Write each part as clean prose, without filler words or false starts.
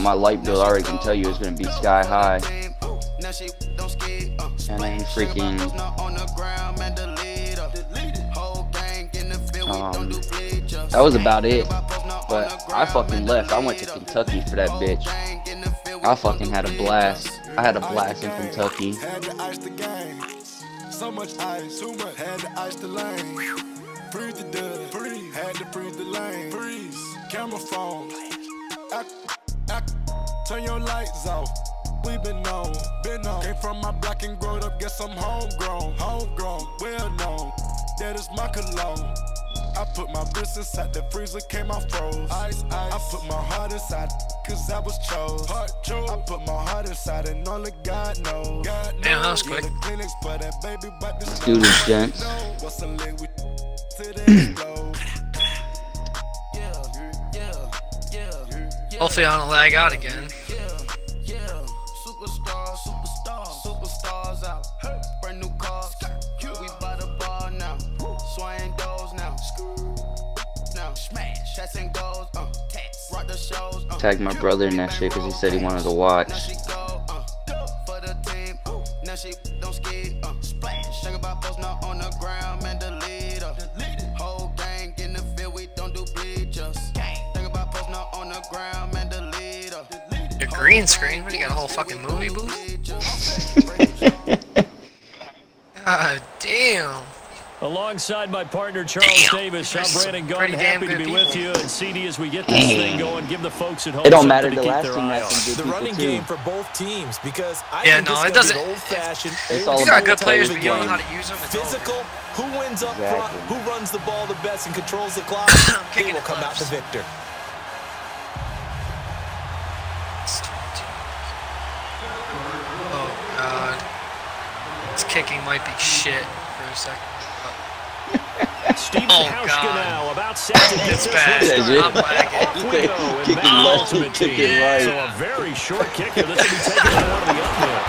my light bill, I already can tell you it's gonna be sky high. And then freaking that was about it. But I fucking left. I went to Kentucky for that bitch. I fucking had a blast. I had a blast in Kentucky. So much ice, too much. Had to ice the lane. Freeze the dust. Freeze. Had to freeze the lane. Freeze. Camera phone. Turn your lights off. We been on. Came from my block and growed up. Guess I'm homegrown. Well known. That is my cologne. I put my wrist inside the freezer, came out froze. Ice. I put my heart inside, cause I was chose. I put my heart inside and only God knows. Damn, that was quick. Students, gents. Hopefully I don't lag out again. Superstars out. Brand new cars. We by the bar now. Swaying doors now. Smash. Chats and goals. Rock the shows. Tagged my brother in that shit because he said he wanted to watch. For the team. Now she don't ski. Splash. Think about post now on the ground, man, the leader. Whole gang in the field, we don't do bleachers. Think about post now on the ground, man, the leader. Your green screen? What, you got a whole fucking movie booth? God damn. Alongside my partner Charles Davis, I'm Brandon Gunn. Happy to be with you. And CD, as we get this thing going, give the folks at home it don't matter something the to last keep team their eye that's on. some good The running people game too. for both teams, because I Yeah, think no, this it doesn't. old-fashioned. It's all You about got good players, the but you don't know game. how to use them. It's Physical, who wins up front, Exactly. who runs the ball the best and controls the clock, they Kicking will come out clubs. the victor. Oh god. This kicking might be shit for a second. Steve Oh, Hauschka God. now about set to get It's this bad. one Is started. it? I'm lagging. Off we go, and Kicking back left, ultimate kicking team. right. So a very short kicker. This will be taken by one of the uphill.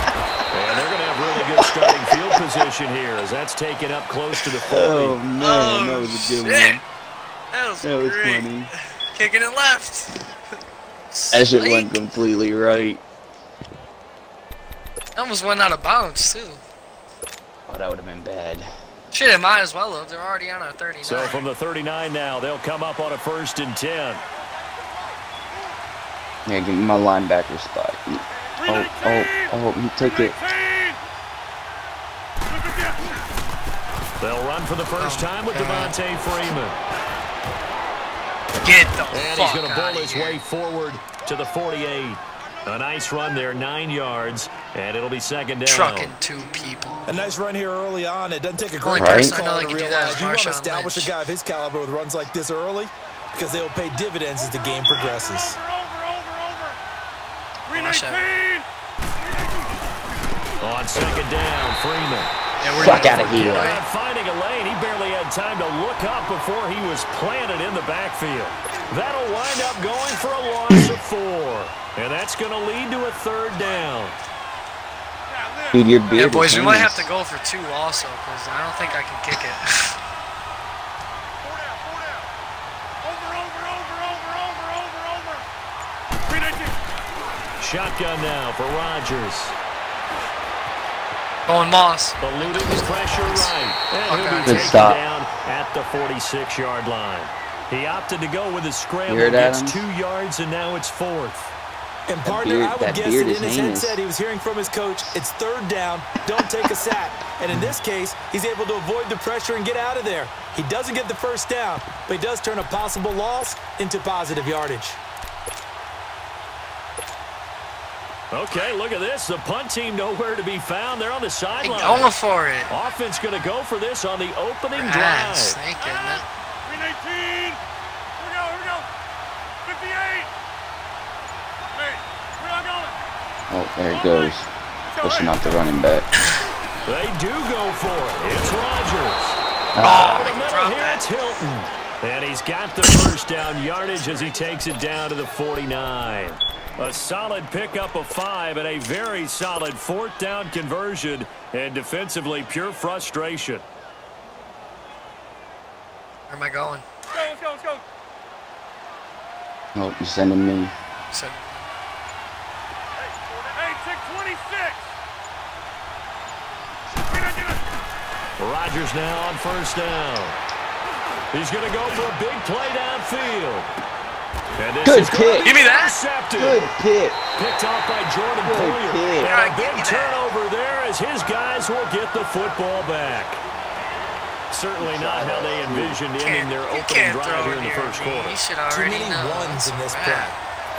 And they're going to have really good starting field position here as that's taken up close to the 40. Oh man, that was a good shit. one. That was That was great. funny. Kicking it left. That shit Sweet. went completely right. Almost went out of bounds too. Oh, that would have been bad. Shit, it might as well have. They're already on a 39. So from the 39 now, they'll come up on a 1st and 10. Yeah, give me my linebacker spot. Oh, he took it. They'll run for the first time with Devontae Freeman. Get the And he's fuck going to out bull of his here. way forward to the 48. A nice run there, 9 yards, and it'll be 2nd down. Trucking 2 people. A nice run here early on. It doesn't take a Only great person I know call that to can do that realize is you want to Marshawn establish Lynch. a guy of his caliber with runs like this early, because they will pay dividends as the game progresses. Watch out. On 2nd down, Freeman. Yeah, we're Fuck gonna outta here. go, And right? finding a lane, he barely had time to look up before he was planted in the backfield. That'll wind up going for a loss of 4. And that's going to lead to a 3rd down. Dude, your beard Yeah, boys, is we might have heinous. to go for 2 also, because I don't think I can kick it. Shotgun now for Rodgers. Going Moss. Eluding the pressure right. And he'll be Good taken stop. down at the 46-yard line. He opted to go with his scramble. You heard that, Gets Adams? 2 yards, and now it's 4th. And partner, beard- I would that guess beard that is in his heinous. headset he was hearing from his coach, it's 3rd down, don't take a sack. And in this case, he's able to avoid the pressure and get out of there. He doesn't get the 1st down, but he does turn a possible loss into positive yardage. Okay, look at this. The punt team nowhere to be found. They're on the sideline. Going for it. Offense going to go for this on the opening Ah, drive. snake, isn't it? Green 18. Here we go. 58. Hey, where y'all going? Oh, there it goes. Pushing out the running back. They do go for it. It's Rodgers. Ah, Over the middle dropped here, that. it's Hilton. And he's got the 1st down yardage as he takes it down to the 49. A solid pickup of 5 and a very solid 4th down conversion. And defensively, pure frustration. Where am I going? Let's go. oh, you're sending me. So, Hey, take 26. Rodgers now on first down. He's going to go for a big play downfield. And this Good is pick. Give me that. intercepted. Good pick. Picked off by Jordan Good Poyer. pick. And a big turnover there as his guys will get the football back. Certainly not how they envisioned ending their opening drive here in the first quarter. You should Too already many know. ones in this play.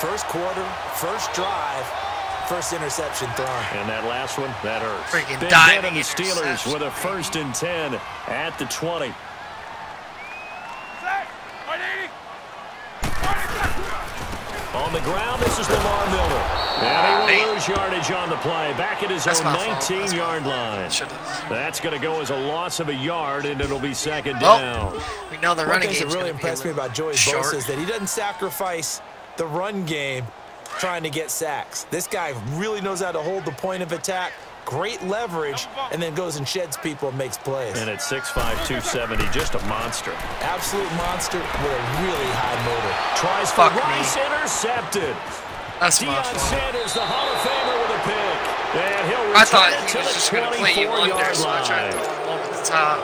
First quarter, first drive, first interception thrown. And that last one, that hurts. Freaking Big diving hit on the Steelers interception. with a 1st and 10 at the 20. On the ground, this is Lamar Miller. And he will lose yardage on the play. Back at his own 19-yard line. That's going to go as a loss of a yard, and it'll be second down. We know the One running thing game that really impressed me about Joey Bosa is that he doesn't sacrifice the run game trying to get sacks. This guy really knows how to hold the point of attack, great leverage, and then goes and sheds people and makes plays. And at 6'5", 270, just a monster. Absolute monster with a really high motor. Tries for Rice, intercepted. That's my Deion fault. Sanders, the Hall of Famer, with a pick. And he'll I thought return it he to was the just going to play you under, 24-yard so I tried to line. throw him over the top.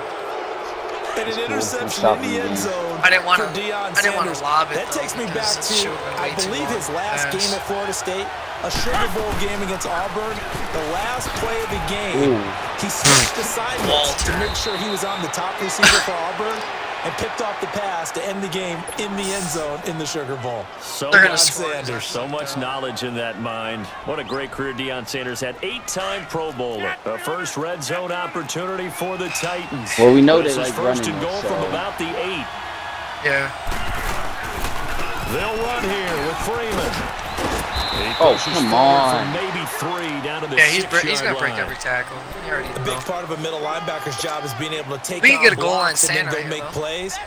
And an interception in the end zone I didn't want for to. Deion I didn't want Sanders. to lob it. That takes me though, back because to, it showed I way too believe, his long last pass. game at Florida State, a Sugar Bowl game against Auburn. The last play of the game, he switched assignments to make sure he was on the top receiver for Auburn and picked off the pass to end the game in the end zone in the Sugar Bowl. So They're gonna much score. Sanders, so much knowledge in that mind. What a great career Deion Sanders had. 8-time Pro Bowler. A first red zone opportunity for the Titans. Well, we know This they is like first running and goal so. from about the 8. Yeah. They'll run here with Freeman. Oh, come on. From maybe 3 down to the Yeah, he's 6-yard going to break line. every tackle. You already A know. big part of a middle linebacker's job is being able to take We can on get a goal line blocks and then center go here, make though. plays.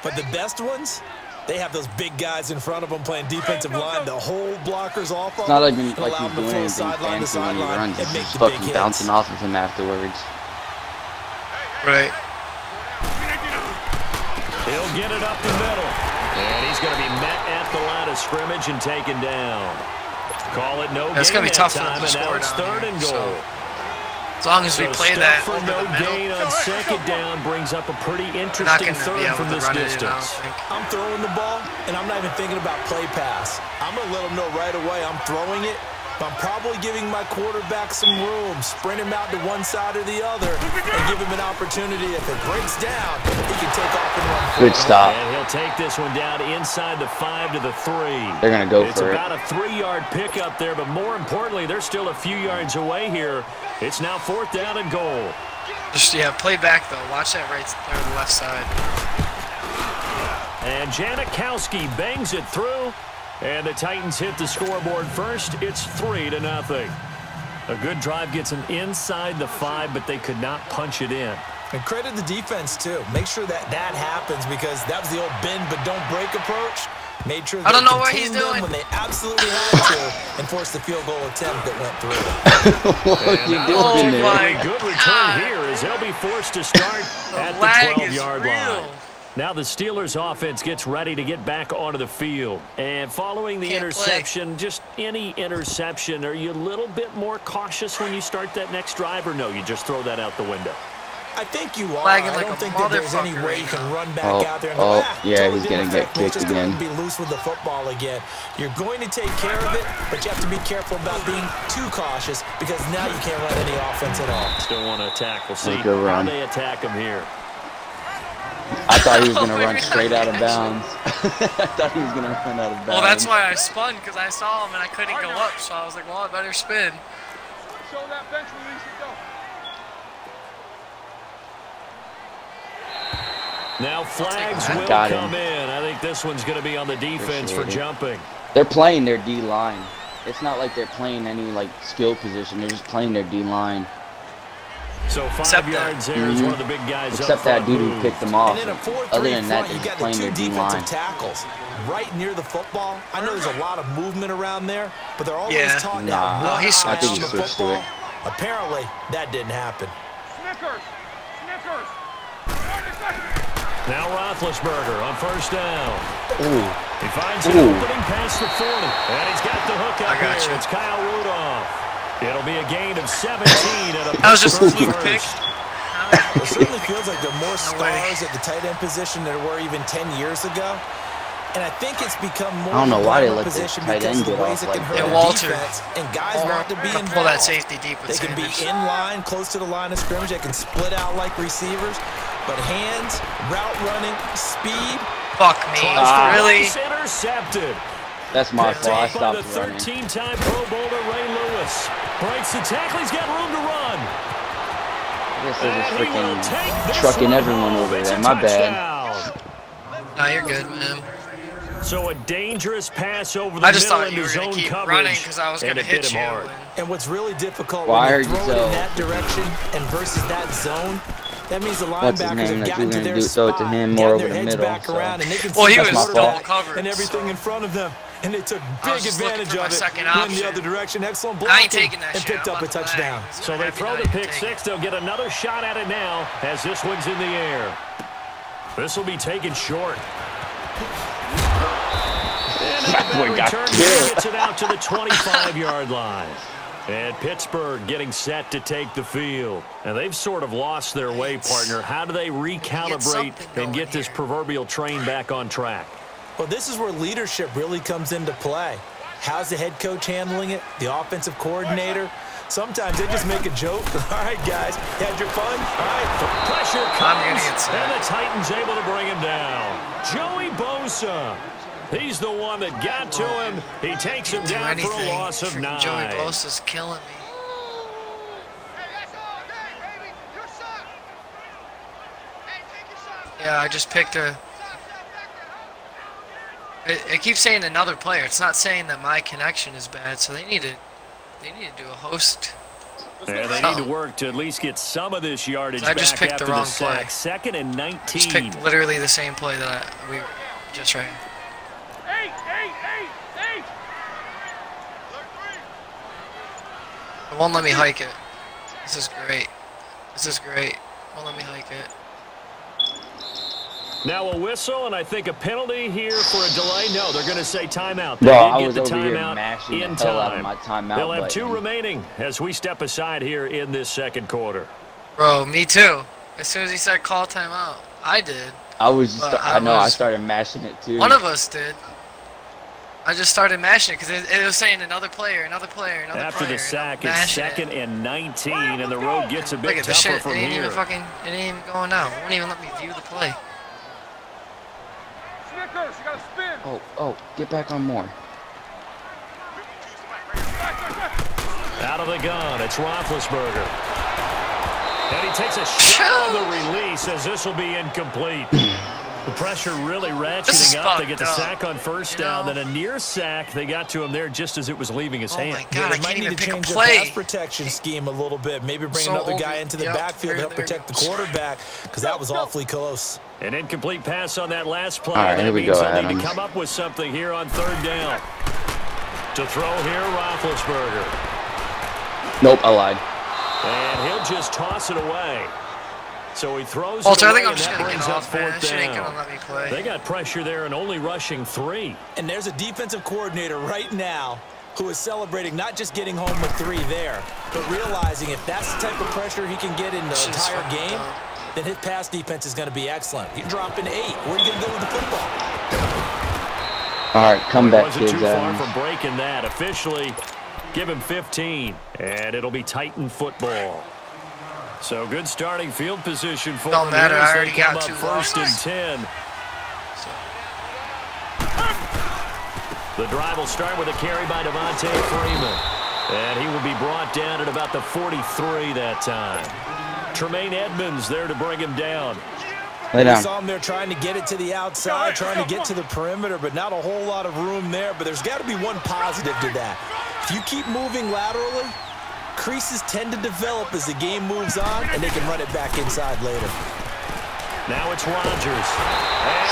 But the best ones, they have those big guys in front of them playing defensive line to hold blockers off of It's not them even and like allow he's them to doing flow anything sideline to fancy when he sideline runs. and He's make just the big fucking hits. bouncing off of him afterwards. Right. He'll get it up the middle. And he's going to be met at the line of scrimmage and taken down. Call it no gain. It's going to be tough for that them to time, and now score it's down 3rd here, and goal. As long as we So play stuff that for over no the middle, gain on 2nd down brings up a pretty we're not interesting going to be 3rd able from to this run it in, I don't distance. think. I'm throwing the ball, and I'm not even thinking about play pass. I'm going to let them know right away I'm throwing it, but I'm probably giving my quarterback some room, sprint him out to one side or the other, and give him an opportunity. If it breaks down, he can take off and run. Good stop. And he'll take this one down inside the 5 to the 3. They're going to go It's for it. about a 3-yard pickup there, but more importantly, they're still a few yards away here. It's now 4th down and goal. Just, yeah, play back, though. Watch that right there on the left side. And Janikowski bangs it through, and the Titans hit the scoreboard first. It's 3-0. A good drive gets them inside the 5, but they could not punch it in. And credit the defense, too. Make sure that happens, because that was the old bend but don't break approach. Made sure I don't they know what he's contained them doing. when they absolutely had to and forced the field goal attempt that went through. What are you Oh doing my there? Good return God. here as they'll be forced to start at the lag is 12-yard real. line. Now the Steelers offense gets ready to get back onto the field. And following the Can't interception, just any interception, are you a little bit more cautious when you start that next drive, or no, you just throw that out the window? I think you are. Lagging I like don't a think that there's any motherfucker way right you can now. run back Oh, out there and oh, go, yeah, totally he's gonna didn't get affect me, kicked just again. Be loose with the football again. You're going to take care of it, but you have to be careful about being too cautious, because now you can't run any offense at all. Still want to attack. We'll see Good how run. they attack him here. I thought he was going to run straight out of bounds. I thought he was going to run out of bounds. Well, that's why I spun, because I saw him and I couldn't go up, so I was like, well, I better spin. Show that bench release and go. Now flags will Got him. come in. I think this one's going to be on the defense for Appreciate it. jumping. They're playing their D-line. It's not like they're playing any, like, skill position. They're just playing their D-line. So 5 Except yards there is one of the big guys Except up that front dude who moves. picked them off. And in a 4-3 Other than that, front, they're you just got the playing two their defensive D-line. tackles right near the football. I know there's a lot of movement around there, but they're always Yeah. taught to Nah, have no, one he eye switched. I think on he the switched to football. it. Apparently, that didn't happen. Snickers. Snickers. Now Roethlisberger on first down. Ooh. He finds an opening past the 40. And he's got the hook up here. You. It's Kyle Rudolph. It'll be a gain of 17 at a that was just a fluke pick. It certainly feels like there are more stars at the tight end position than there were even 10 years ago. And I think it's become more I don't know why they let the position tight because end of the get ways off it can like hurt that. Walter. defense. And guys want to be involved. Pull that safety deep with They can be Sanders. in line, close to the line of scrimmage. They can split out like receivers. But hands, route running, speed. Fuck me. Really? Intercepted. That's my fault. I By the stopped running. 13-time Pro Bowler Ray Lewis. Breaks the tackle. He's got room to run. I guess they're just freaking trucking everyone over there. My bad. No, you're good, man. So a dangerous pass over the I just middle thought you into were going zone to keep coverage, running because I was going to hit you. And what's really difficult Well, I when you heard throw you it in tell- that direction and versus that zone, that means the What's his linebackers name? have Like, gotten you're to gonna their do throw it spot, to him more gotten over their the heads middle. back around, and they can Well, see he the was quarterback double covered, and everything so. in front of them. And they took I was big just looking advantage for my of it, second went option. the other direction, excellent I blocking, ain't taking that and shit. picked up a touchdown. So they throw the pick six. They'll get another shot at it now as this one's in the air. This will be taken short. That boy got Return killed. gets it out to the 25-yard line. And Pittsburgh getting set to take the field. And they've sort of lost their way, partner. How do they recalibrate and get this proverbial train back on track? Well, this is where leadership really comes into play. How's the head coach handling it? The offensive coordinator? Sometimes they just make a joke. All right, guys, you had your fun? All right. Pressure comes, and the Titans able to bring him down. Joey Bosa. He's the one that got to him. He takes him down for a loss of 9. Joey Bosa's killing me. Yeah, I just picked a... It keeps saying another player. It's not saying that my connection is bad, so they need to do a host. Yeah, they need to work to at least get some of this yardage I just back picked after the wrong sack. play. 2nd and 19. Just picked literally the same play that we just ran. It won't let me hike it. This is great. This is great. Won't let me hike it. Now a whistle, and I think a penalty here for a delay. No, they're going to say timeout. They Bro, did I get was the over here timeout mashing in the hell out time. of my timeout They'll have button. 2 remaining as we step aside here in this second quarter. Bro, me too. As soon as he said call timeout, I did. I started mashing it too. One of us did. I just started mashing it because it was saying another player, another player, another After player. the sack, it's 2nd and 19, and the road gets a Look bit at the tougher shit. from It ain't here. even going out. It won't even let me view the play. Snickers, you gotta spin. Oh, get back on more. Out of the gun, it's Roethlisberger. And he takes a shot on the release as this will be incomplete. The pressure really ratcheting up. They get the sack on first down, then a near sack. They got to him there just as it was leaving his hand. Oh my God, I They might can't need even to pick a change their play. pass protection scheme a little bit. Maybe bring another guy into the backfield to help protect the quarterback because that was awfully close. An incomplete pass on that last play. All right, that here we means go, they'll need Adams. to come up with something here on 3rd down. To throw here, Roethlisberger. Nope, I lied. And he'll just toss it away. So he throws Walter, it I away, think I'm and just that going to brings get up off, man. 4th Shit ain't down. going to let me play. They got pressure there and only rushing 3. And there's a defensive coordinator right now who is celebrating not just getting home with 3 there, but realizing if that's the type of pressure he can get in the entire game, then his pass defense is going to be excellent. You're dropping 8. Where are you going to go with the football? All right, come back, Wasn't kids. too far from breaking that. Officially, give him 15, and it'll be Titan football. So good starting field position for Don't them matter, here as I they already come got up 2 first and losses. 10. The drive will start with a carry by Devontae Freeman. And he will be brought down at about the 43 that time. Tremaine Edmonds there to bring him down. Lay We down. saw him there trying to get it to the outside, trying to get to the perimeter, but not a whole lot of room there. But there's got to be one positive to that. If you keep moving laterally, creases tend to develop as the game moves on, and they can run it back inside later. Now it's Rodgers.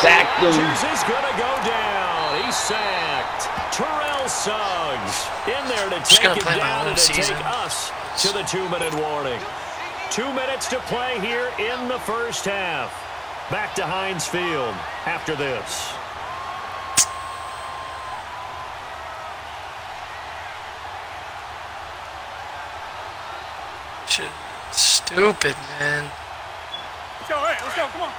Sacked him. Rodgers is going to go down. He's sacked. Terrell Suggs in there to take him down and to take us to the 2-minute warning. 2 minutes to play here in the first half. Back to Heinz Field after this. Shit, stupid, man. Let's go, hey, let's go, come on.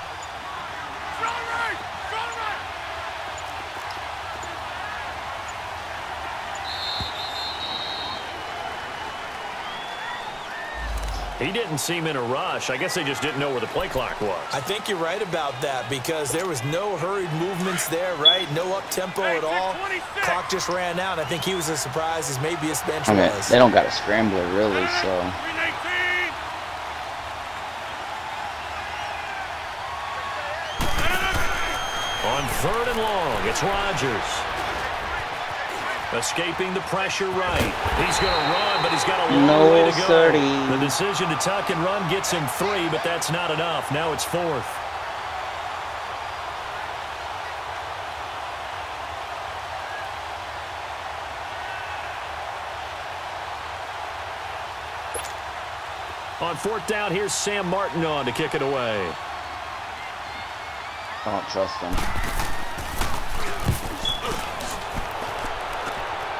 Strong right, strong right. He didn't seem in a rush. I guess they just didn't know where the play clock was. I think you're right about that because there was no hurried movements there, right? No up-tempo at all. Clock just ran out. I think he was as surprised as maybe his bench was. They don't got a scrambler, really, so. On 3rd and long, it's Rodgers. Escaping the pressure right. He's going to run, but he's got a long way to go. 30. The decision to tuck and run gets him 3, but that's not enough. Now it's 4th. On 4th down, here's Sam Martin on to kick it away. I don't trust him.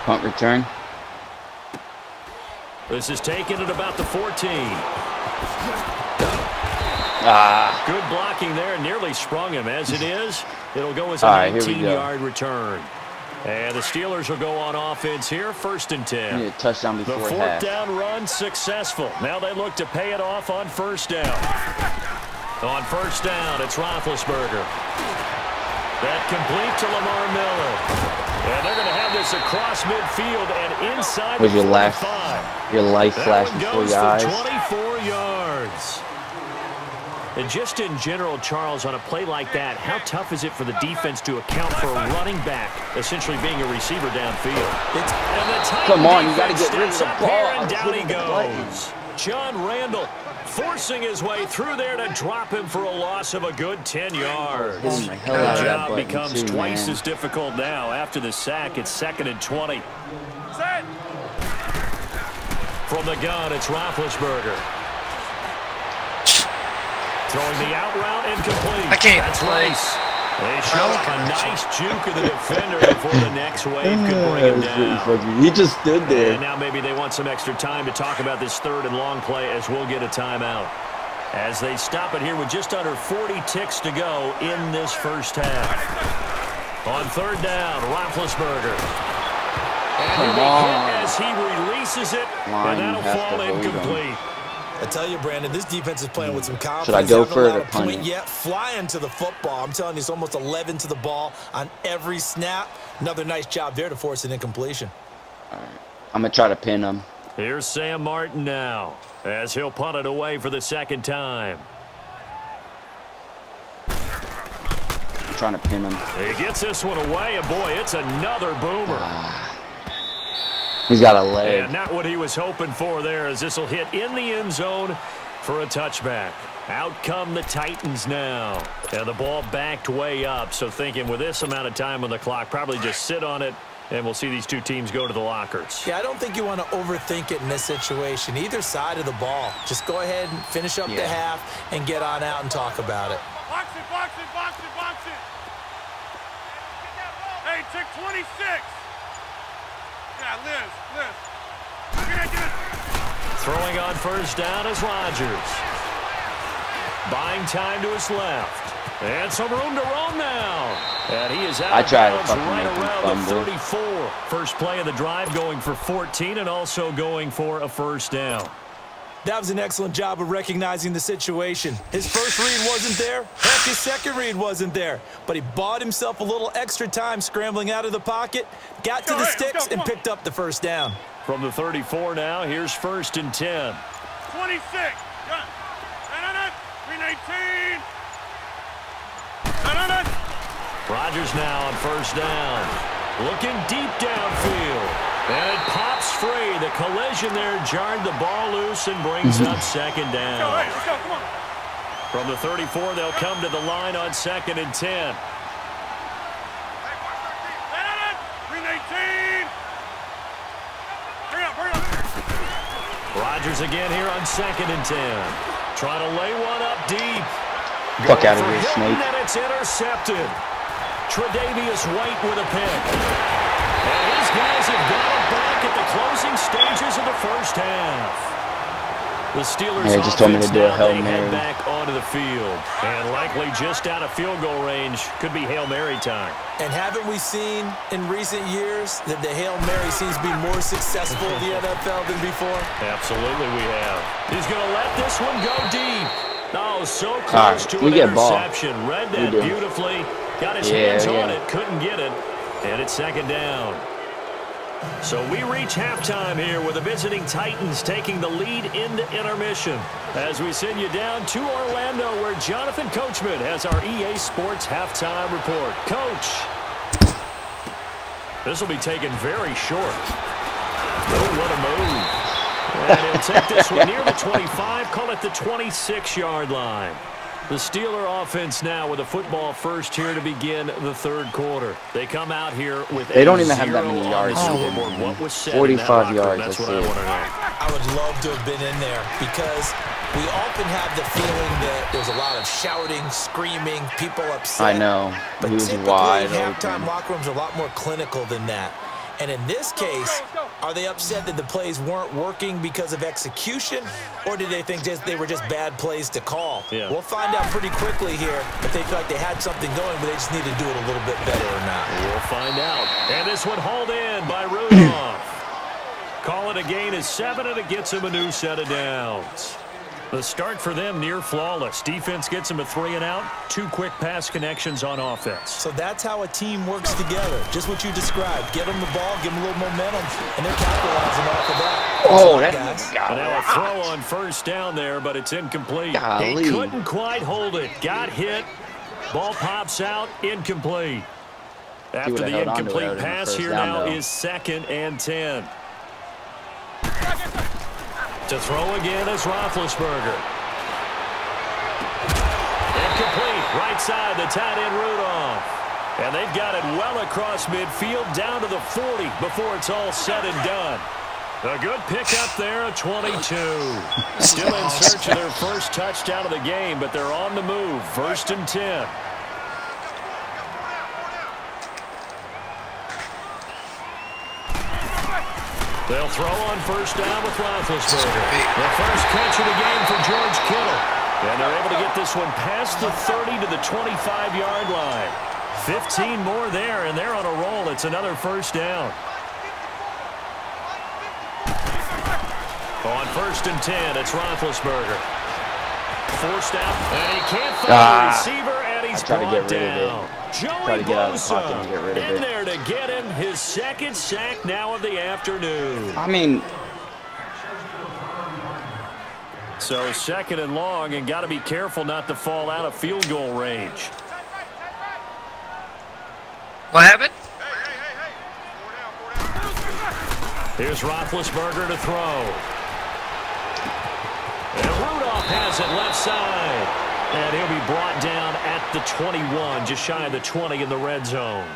Punt return. This is taken at about the 14. Good blocking there. Nearly sprung him. As it is, it'll go as a 19-yard return. And the Steelers will go on offense here. 1st and 10. Need a touchdown before the 4th half. down run successful. Now they look to pay it off on 1st down. On 1st down, it's Roethlisberger. That complete to Lamar Miller. And they're going to have this across midfield and inside Was the 45. Your life flashed before your eyes. 24 yards. And just in general, Charles, on a play like that, how tough is it for the defense to account for a running back essentially being a receiver downfield? Come on, you got to get rid of the ball. And down he goes. John Randall forcing his way through there to drop him for a loss of a good 10 yards. The job becomes twice as difficult now. After the sack, it's 2nd and 20. Set. From the gun, it's Roethlisberger. Throwing the out route incomplete. I can't. That's Rice. They show a nice juke of the defender before the next wave could bring him down. He just stood there. And now maybe they want some extra time to talk about this 3rd and long play as we'll get a timeout. As they stop it here with just under 40 ticks to go in this first half. On 3rd down, Roethlisberger. Come on. As he releases it, and that'll fall incomplete. I tell you, Brandon, this defense is playing with some confidence. Should I go for it or punt it? Yet flying to the football. I'm telling you, it's almost 11 to the ball on every snap. Another nice job there to force an incompletion. All right. I'm going to try to pin him. Here's Sam Martin now as he'll punt it away for the 2nd time. I'm trying to pin him. He gets this one away, and boy, it's another boomer. He's got a leg. And not what he was hoping for there, as this will hit in the end zone for a touchback. Out come the Titans now. And the ball backed way up, so thinking with this amount of time on the clock, probably just sit on it, and we'll see these two teams go to the lockers. Yeah, I don't think you want to overthink it in this situation. Either side of the ball. Just go ahead and finish up the half and get on out and talk about it. Box it, box it, box it, box it. Hey, check 26. Yeah, Liz. Throwing on 1st down is Rodgers. Buying time to his left. And some room to roam now. And he is out of bounds right around the 34. First play of the drive going for 14 and also going for a 1st down. That was an excellent job of recognizing the situation. His first read wasn't there. Heck, his second read wasn't there. But he bought himself a little extra time scrambling out of the pocket, got to the sticks, and picked up the 1st down. From the 34 now, here's 1st and 10. 26. 319. Rodgers now on 1st down. Looking deep downfield. And it pops free. The collision there jarred the ball loose and brings up 2nd down. Let's go, come on. From the 34, they'll come to the line on 2nd and 10. 319. Hurry up. Rodgers again here on 2nd and 10. Trying to lay one up deep. Fuck out of here, Snake. And it's intercepted. Tre'Davious White with a pick. And his guys have got it back at the closing stages of the first half. The Steelers just told me to do a Hail head Mary. back onto the field. And likely just out of field goal range. Could be Hail Mary time. And haven't we seen in recent years that the Hail Mary seems to be more successful in the NFL than before? Absolutely we have. He's going to let this one go deep. Oh, so close to we an get ball. interception. Read that beautifully. Got his hands on it. Couldn't get it. And it's second down. So we reach halftime here with the visiting Titans taking the lead into intermission. As we send you down to Orlando where Jonathan Coachman has our EA Sports halftime report. Coach. This will be taken very short. Oh, what a move. And he'll take this one near the 25, call it the 26-yard line. The Steeler offense now with a football first here to begin the third quarter. They come out here with They don't even have that many yards. What was said 45 yards. That's what I want to know. I would love to have been in there because we often have the feeling that there's a lot of shouting, screaming, people upset. I know. But He was typically, wide halftime open. locker rooms are a lot more clinical than that. And in this case, are they upset that the plays weren't working because of execution, or did they think they were just bad plays to call? Yeah. We'll find out pretty quickly here if they feel like they had something going, but they just need to do it a little bit better or not. We'll find out. And this one hauled in by Rudolph. Call it a gain of 7, and it gets him a new set of downs. The start for them near flawless. Defense gets him a 3 and out. 2 quick pass connections on offense. So that's how a team works together. Just what you described. Get them the ball, give them a little momentum, and they're capitalizing off of that. Oh, guys. And now a throw on first down there, but it's incomplete. Golly. He couldn't quite hold it. Got hit. Ball pops out. Incomplete. After the incomplete pass here now is 2nd and 10. To throw again is Roethlisberger. Incomplete. Right side, the tight end Rudolph. And they've got it well across midfield down to the 40 before it's all said and done. A good pickup there, a 22. Still in search of their first touchdown of the game, but they're on the move. 1st and 10. They'll throw on first down with Roethlisberger. The first catch of the game for George Kittle. And they're able to get this one past the 30 to the 25-yard line. 15 more there, and they're on a roll. It's another first down. On 1st and 10, it's Roethlisberger. Forced out, and he can't find the receiver, and he's brought down. Joey Bosa in there to get him his 2nd sack now of the afternoon. I mean, so 2nd and long, and got to be careful not to fall out of field goal range. What happened? Here's Roethlisberger to throw. And Rudolph has it left side. And he'll be brought down at the 21, just shy of the 20 in the red zone.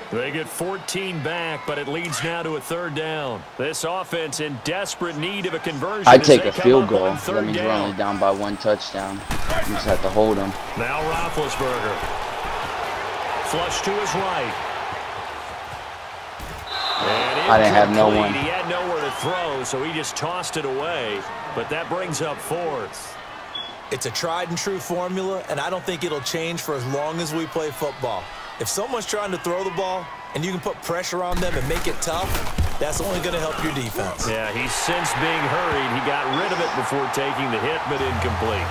They get 14 back, but it leads now to a 3rd down. This offense in desperate need of a conversion. I'd take a field goal. That means we're only down by 1 touchdown. You just have to hold them. Now Roethlisberger. Flush to his right. I didn't have no one. He had nowhere to throw, so he just tossed it away. But that brings up 4th. It's a tried-and-true formula, and I don't think it'll change for as long as we play football. If someone's trying to throw the ball and you can put pressure on them and make it tough, that's only going to help your defense. Yeah, he's since being hurried. He got rid of it before taking the hit, but incomplete.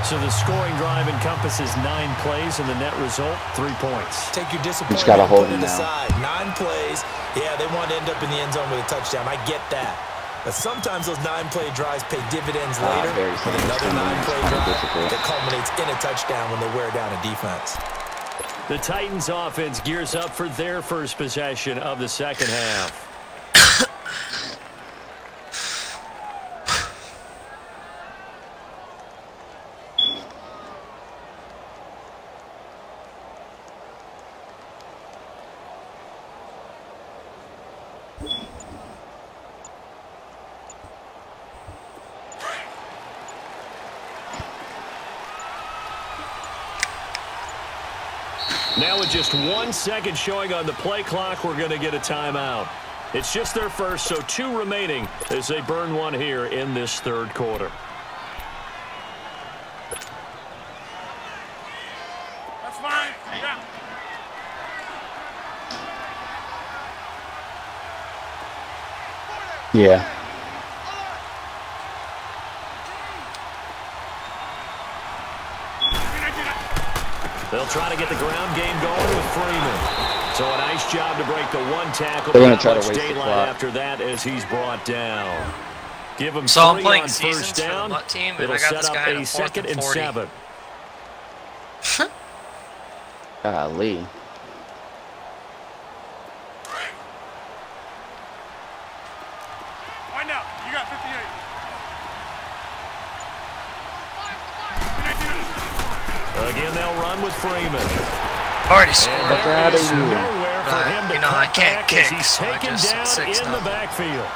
So the scoring drive encompasses 9 plays, and the net result, 3 points. Take your disappointment gotta and hold put it him now. aside. 9 plays. Yeah, they want to end up in the end zone with a touchdown. I get that. But sometimes those 9-play drives pay dividends later with another 9-play drive that culminates in a touchdown when they wear down a defense. The Titans offense gears up for their first possession of the 2nd half. Now with just 1 second showing on the play clock, we're going to get a timeout. It's just their first, so 2 remaining as they burn one here in this third quarter. That's fine. Yeah. Yeah. They'll try to get the ground game going with Freeman. So a nice job to break the 1 tackle. They're going to try to waste the clock After that as he's brought down. Give him so 3 I'm playing on seasons first down. for the Mutt team, and It'll I got set this up guy a at 2nd and 7. Golly. Wind up. You got 58. Again, they'll run with Freeman. Already scored. Get out of here. Nowhere for him to You know, I cut can't back as kick, he's so I taken just down 6 in now. the backfield.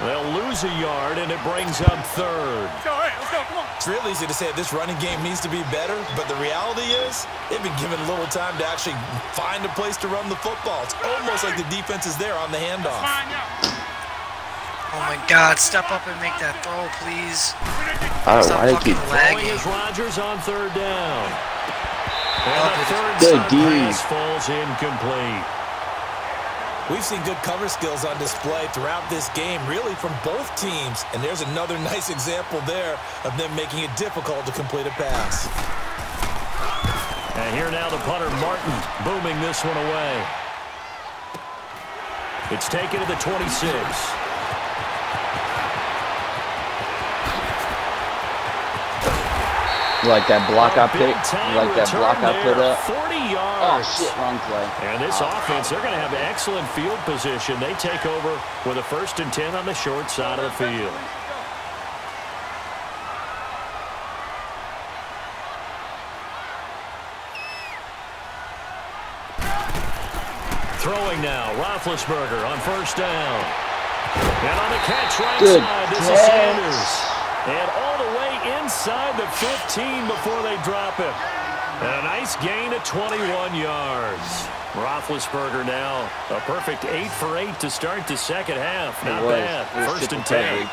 They'll lose a yard, and it brings up 3rd. Let's go. Hey, let's go. Come on. It's real easy to say this running game needs to be better, but the reality is they've been given little time to actually find a place to run the football. It's almost like the defense is there on the handoff. Fine, yeah. Oh my God! Step up and make that throw, please. Oh, Stop why they fucking keep Throwing lagging. is Rodgers on 3rd down. And the Good third D. pass falls incomplete. We've seen good cover skills on display throughout this game, really from both teams. And there's another nice example there of them making it difficult to complete a pass. And here now the punter, Martin, booming this one away. It's taken to the 26. You like that block I picked? You like that block I put up? 40 Oh, yards. shit, wrong play. And this offense, they're going to have excellent field position. They take over with a 1st and 10 on the short side of the field. Throwing now, Roethlisberger on 1st down. And on the catch right Good side, this is catch. Sanders. And all the way inside the 15 before they drop it. And a nice gain of 21 yards. Roethlisberger now a perfect 8 for 8 to start the 2nd half. Not bad. 1st and 10.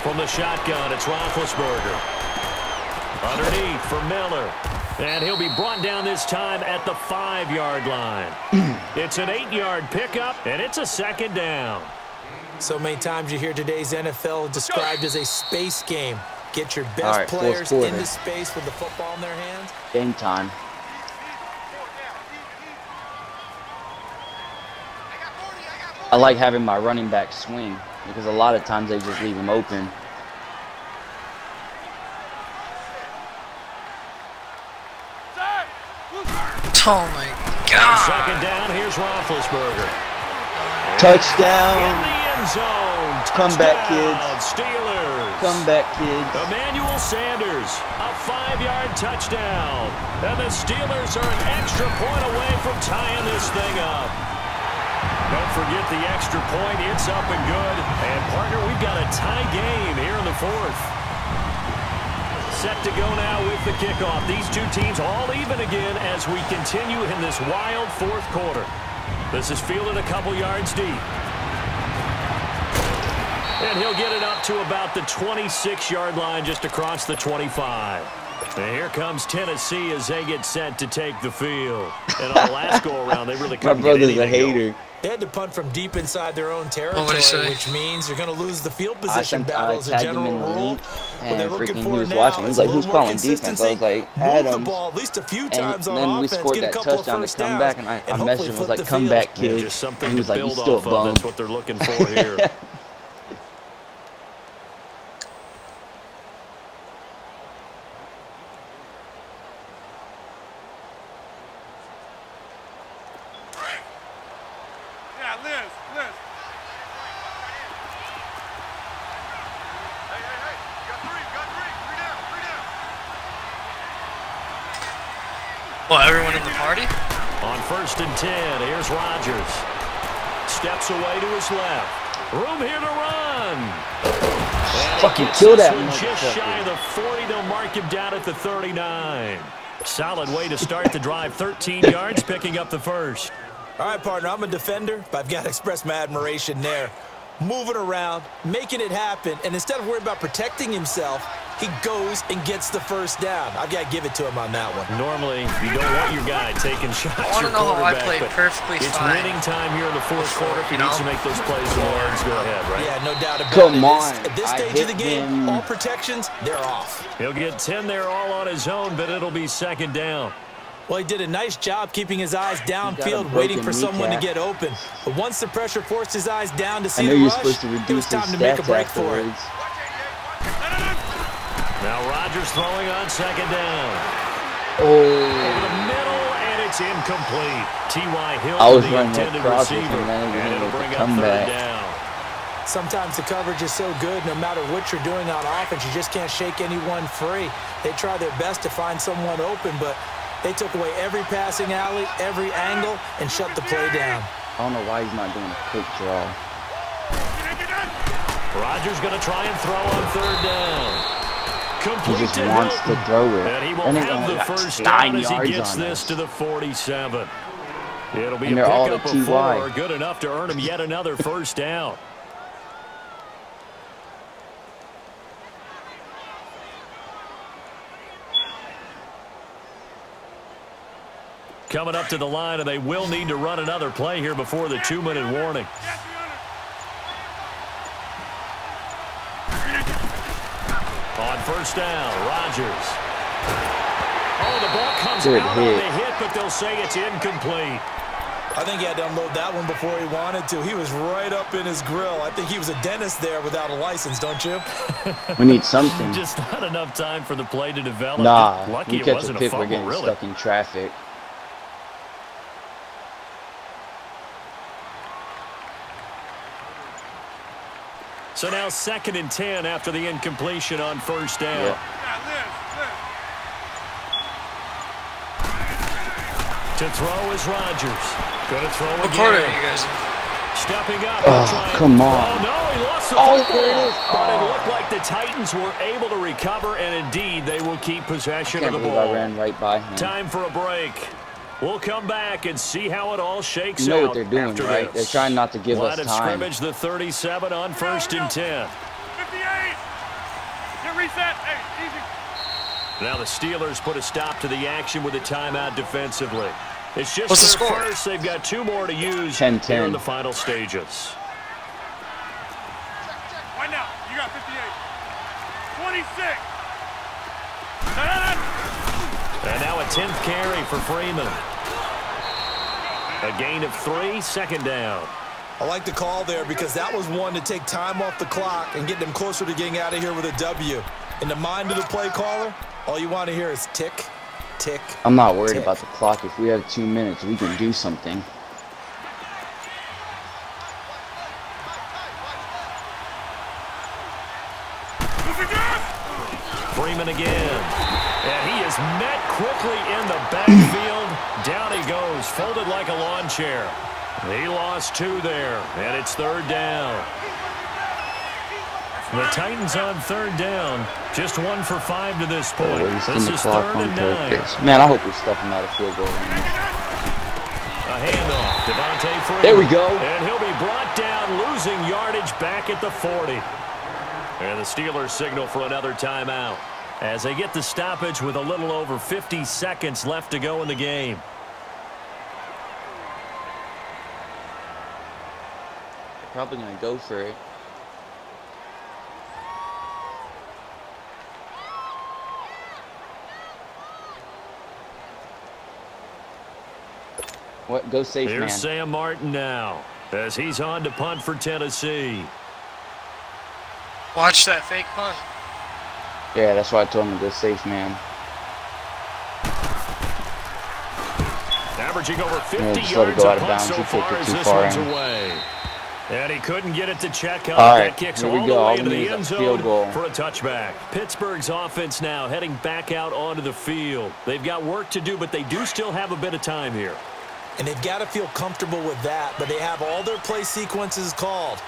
From the shotgun, it's Roethlisberger. Underneath for Miller. And he'll be brought down this time at the 5-yard line. It's an 8-yard pickup, and it's a 2nd down. So many times you hear today's NFL described as a space game. Get your best right, players quarter. into space with the football in their hands. Game time. I like having my running back swing because a lot of times they just leave him open. Oh my God! 2nd down, here's Roethlisberger. Touchdown! In the end zone. Come back, Touchdown, kids. Steelers. Come back, kids. Emmanuel Sanders, a 5-yard touchdown. And the Steelers are an extra point away from tying this thing up. Don't forget the extra point. It's up and good. And, partner, we've got a tie game here in the 4th. Set to go now with the kickoff. These two teams all even again as we continue in this wild 4th quarter. This is fielded a couple yards deep. And he'll get it up to about the 26-yard line just across the 25. And here comes Tennessee as they get set to take the field. And on the last go-around, they really My couldn't get brother's a anything hater. They had to punt from deep inside their own territory, what'd he say? which means you're going to lose the field I position battle as a tagged him general in the rule. link, What they're and looking freaking for he was now watching. He was is like, a who's little more calling defense? I consistency. was like, Move the Adams. ball at least a few And times on then we offense, scored get a that couple of touchdown to first come downs, back, and I and messaged hopefully him, was flip like, the come field. back, Yeah, kid. just something And he was to like, you build still off of. bum. That's what they're looking for here. Yeah, Liz. Hey, you got three down. Well, everyone in the party? On 1st and 10, here's Rodgers. Steps away to his left. Room here to run. fucking kill that Just shy motherfucker. of the 40, they'll mark him down at the 39. Solid way to start the drive. 13 yards, picking up the first. All right, partner, I'm a defender, but I've got to express my admiration there. Moving around, making it happen, and instead of worrying about protecting himself, he goes and gets the first down. I've got to give it to him on that one. Normally, you don't want your guy taking shots. I want to know how I played perfectly it's fine. It's winning time here in the fourth quarter. If he needs to make those plays, the Lions go ahead, right? Yeah, no doubt about it. Come on. At this stage of the game, all protections, they're off. He'll get 10 there all on his own, but it'll be second down. Well, he did a nice job keeping his eyes downfield, waiting for someone to get open. But once the pressure forced his eyes down to see the rush, it was time to make a break for it. Now Rodgers throwing on second down. Oh. Over the middle, and it's incomplete. T.Y. Hill, the intended receiver, and it'll bring up third down. Sometimes the coverage is so good, no matter what you're doing on offense, you just can't shake anyone free. They try their best to find someone open, but they took away every passing alley, every angle, and shut the play down. I don't know why he's not doing a quick draw. Rodgers going to try and throw on third down. He just wants to throw it. And he will have the first down as he gets this to the 47. It'll be a pickup of 4, good enough to earn him yet another first down. Coming up to the line, and they will need to run another play here before the 2-minute warning. On first down, Rodgers. Oh, the ball comes out on the hit, but they'll say it's incomplete. I think he had to unload that one before he wanted to. He was right up in his grill. I think he was a dentist there without a license, don't you? We need something. Just not enough time for the play to develop. Nah, lucky you it catch wasn't a pick, fumble, we're getting really. stuck in traffic. So now 2nd and 10 after the incompletion on first down. Yeah. To throw is Rodgers. Going to throw again. What quarter are you guys in? Stepping up. Oh, come on. Oh, no, he lost the football. There it is. But it looked like the Titans were able to recover, and indeed they will keep possession of the ball. I ran right by him. Time for a break. We'll come back and see how it all shakes out. You know what they're doing, right? They're trying not to give us time. Line of scrimmage, the 37 on 1st and 10. 58. Get reset. Hey, easy. Now the Steelers put a stop to the action with a timeout defensively. It's just What's the their score? first. They've got 2 more to use 10-10. here in the final stages. Right now, you got 58. 26. And now a 10th carry for Freeman. A gain of 3, 2nd down. I like the call there because that was one to take time off the clock and get them closer to getting out of here with a W. In the mind of the play caller, all you want to hear is tick, tick, I'm not worried tick. about the clock. If we have 2 minutes, we can do something. Freeman again. And he is met quickly in the backfield. Down he goes, folded like a lawn chair. He lost 2 there, and it's 3rd down. The Titans on 3rd down, just 1 for 5 to this point. This is 3rd and 9. Man, I hope we stuff him out of field goal. A handoff, Devontae Freeman. There we go. And he'll be brought down, losing yardage back at the 40. And the Steelers signal for another timeout as they get the stoppage with a little over 50 seconds left to go in the game. Probably going to go for it. What? Go safe, man. Here's Sam Martin now as he's on to punt for Tennessee. Watch that fake punt. Yeah, that's why I told him to go safe, man. Averaging over 50 Yeah, just yards let it go out of a punt bounds. so You far kicked it as too this far one's in. away. And he couldn't get it to check up. All right, That kicks here all we the go. way All into we the need is end a zone field goal. for a touchback. Pittsburgh's offense now heading back out onto the field. They've got work to do, but they do still have a bit of time here. And they've got to feel comfortable with that, but they have all their play sequences called.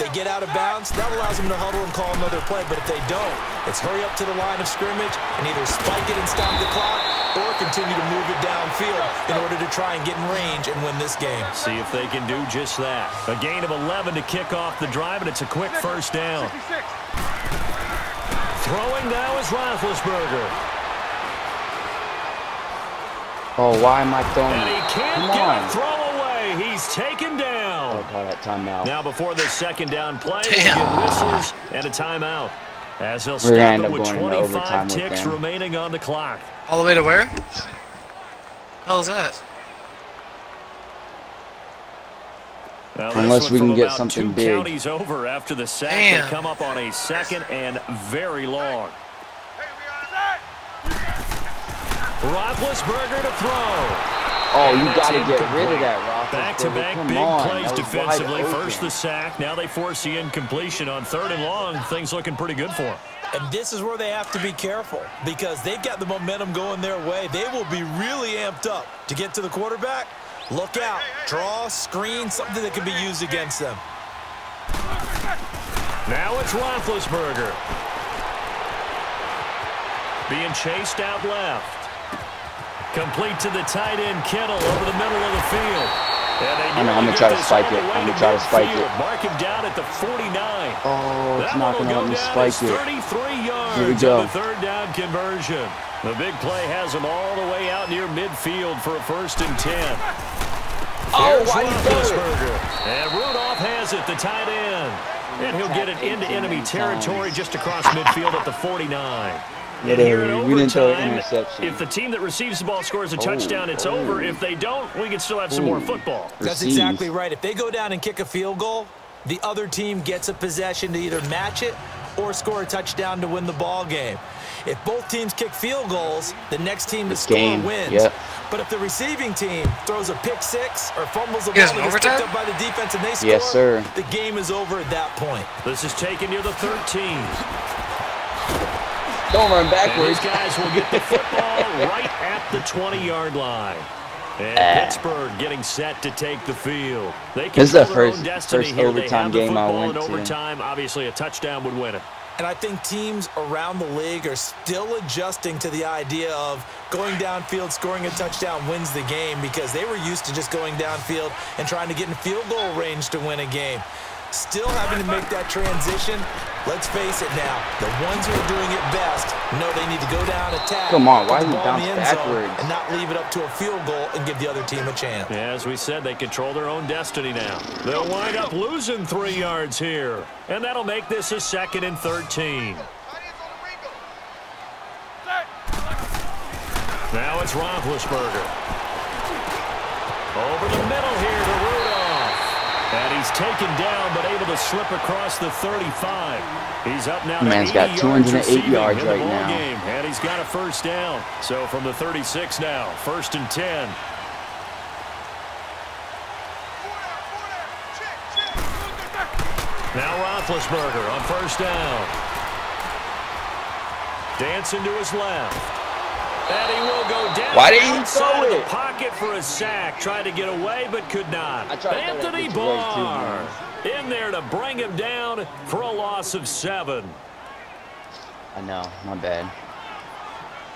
they get out of bounds, that allows them to huddle and call another play. But if they don't, it's hurry up to the line of scrimmage and either spike it and stop the clock or continue to move it downfield in order to try and get in range and win this game. See if they can do just that. A gain of 11 to kick off the drive, and it's a quick first down. Throwing now is Roethlisberger. Oh, why am I throwing And he it? can't Come get on. a throw away. He's taken down. Oh, call that timeout. Now before the second down play, we Damn. get whistles and a timeout. As they'll We're stop gonna end it up with going into 25 overtime with ticks them. remaining on the clock. All the way to where? Hell is that? Now, this Unless one we from can get about something 2 big. counties over after the sack. Damn. They come up on a second and very long. Roethlisberger to throw. Oh, you And got to it's get rid of incomplete. that, Roethlisberger. Back-to-back Come big on. plays That was wide defensively. open. First the sack. Now they force the incompletion on 3rd and long. Things looking pretty good for them. And this is where they have to be careful because they've got the momentum going their way. They will be really amped up to get to the quarterback. Look out. Draw, screen, something that can be used against them. Now it's Roethlisberger. Being chased out left. Complete to the tight end, Kittle, over the middle of the field. I'm going to try to spike it. I'm going to try to spike it. Mark him down at the 49. Oh, it's That not one going to will let me go down spike as it. 33 yards Here we go. on the 3rd down conversion. The big play has him all the way out near midfield for a 1st and 10. Oh, Here's why you do it? Roethlisberger. And Rudolph has it, the tight end. And he'll get it into enemy territory just across midfield at the 49. And here in we didn't throw an overtime, interception. if the team that receives the ball scores a touchdown, it's over. If they don't, we can still have some more football. That's Receive. exactly right. If they go down and kick a field goal, the other team gets a possession to either match it or score a touchdown to win the ball game. If both teams kick field goals, the next team to score game. wins. Yep. But if the receiving team throws a pick six or fumbles the You guys ball in and gets picked overtime? up by the defense and they score, Yes, sir. the game is over at that point. This is taken near the 13. Don't run And backwards. these guys will get the football right at the 20-yard line. And Pittsburgh getting set to take the field. They This is the control their own first destiny here. They overtime have the game I football went in to. overtime. Obviously, a touchdown would win it. And I think teams around the league are still adjusting to the idea of going downfield, scoring a touchdown wins the game because they were used to just going downfield and trying to get in field goal range to win a game. Still having to make that transition. Let's face it now, the ones who are doing it best know they need to go down, attack, Come on, why put the did he ball in bounce the end zone, backwards? and not leave it up to a field goal and give the other team a chance. Yeah, as we said, they control their own destiny now. They'll wind up losing 3 yards here. And that'll make this a 2nd and 13. Now it's Roethlisberger. Over the middle here to Rudolph. And he's taken down, but able to slip across the 35. He's up now to Man's 80 got 208 receiving yards in the right ball now. game. And he's got a 1st down. So from the 36 now, 1st and 10. Now Roethlisberger on 1st down. Dancing to his left. And he will go down Why didn't he outside throw of the it? pocket for a sack. Tried to get away, but could not. I tried to throw that Anthony bitch away too, Barr man. in there to bring him down for a loss of 7. I know, my bad.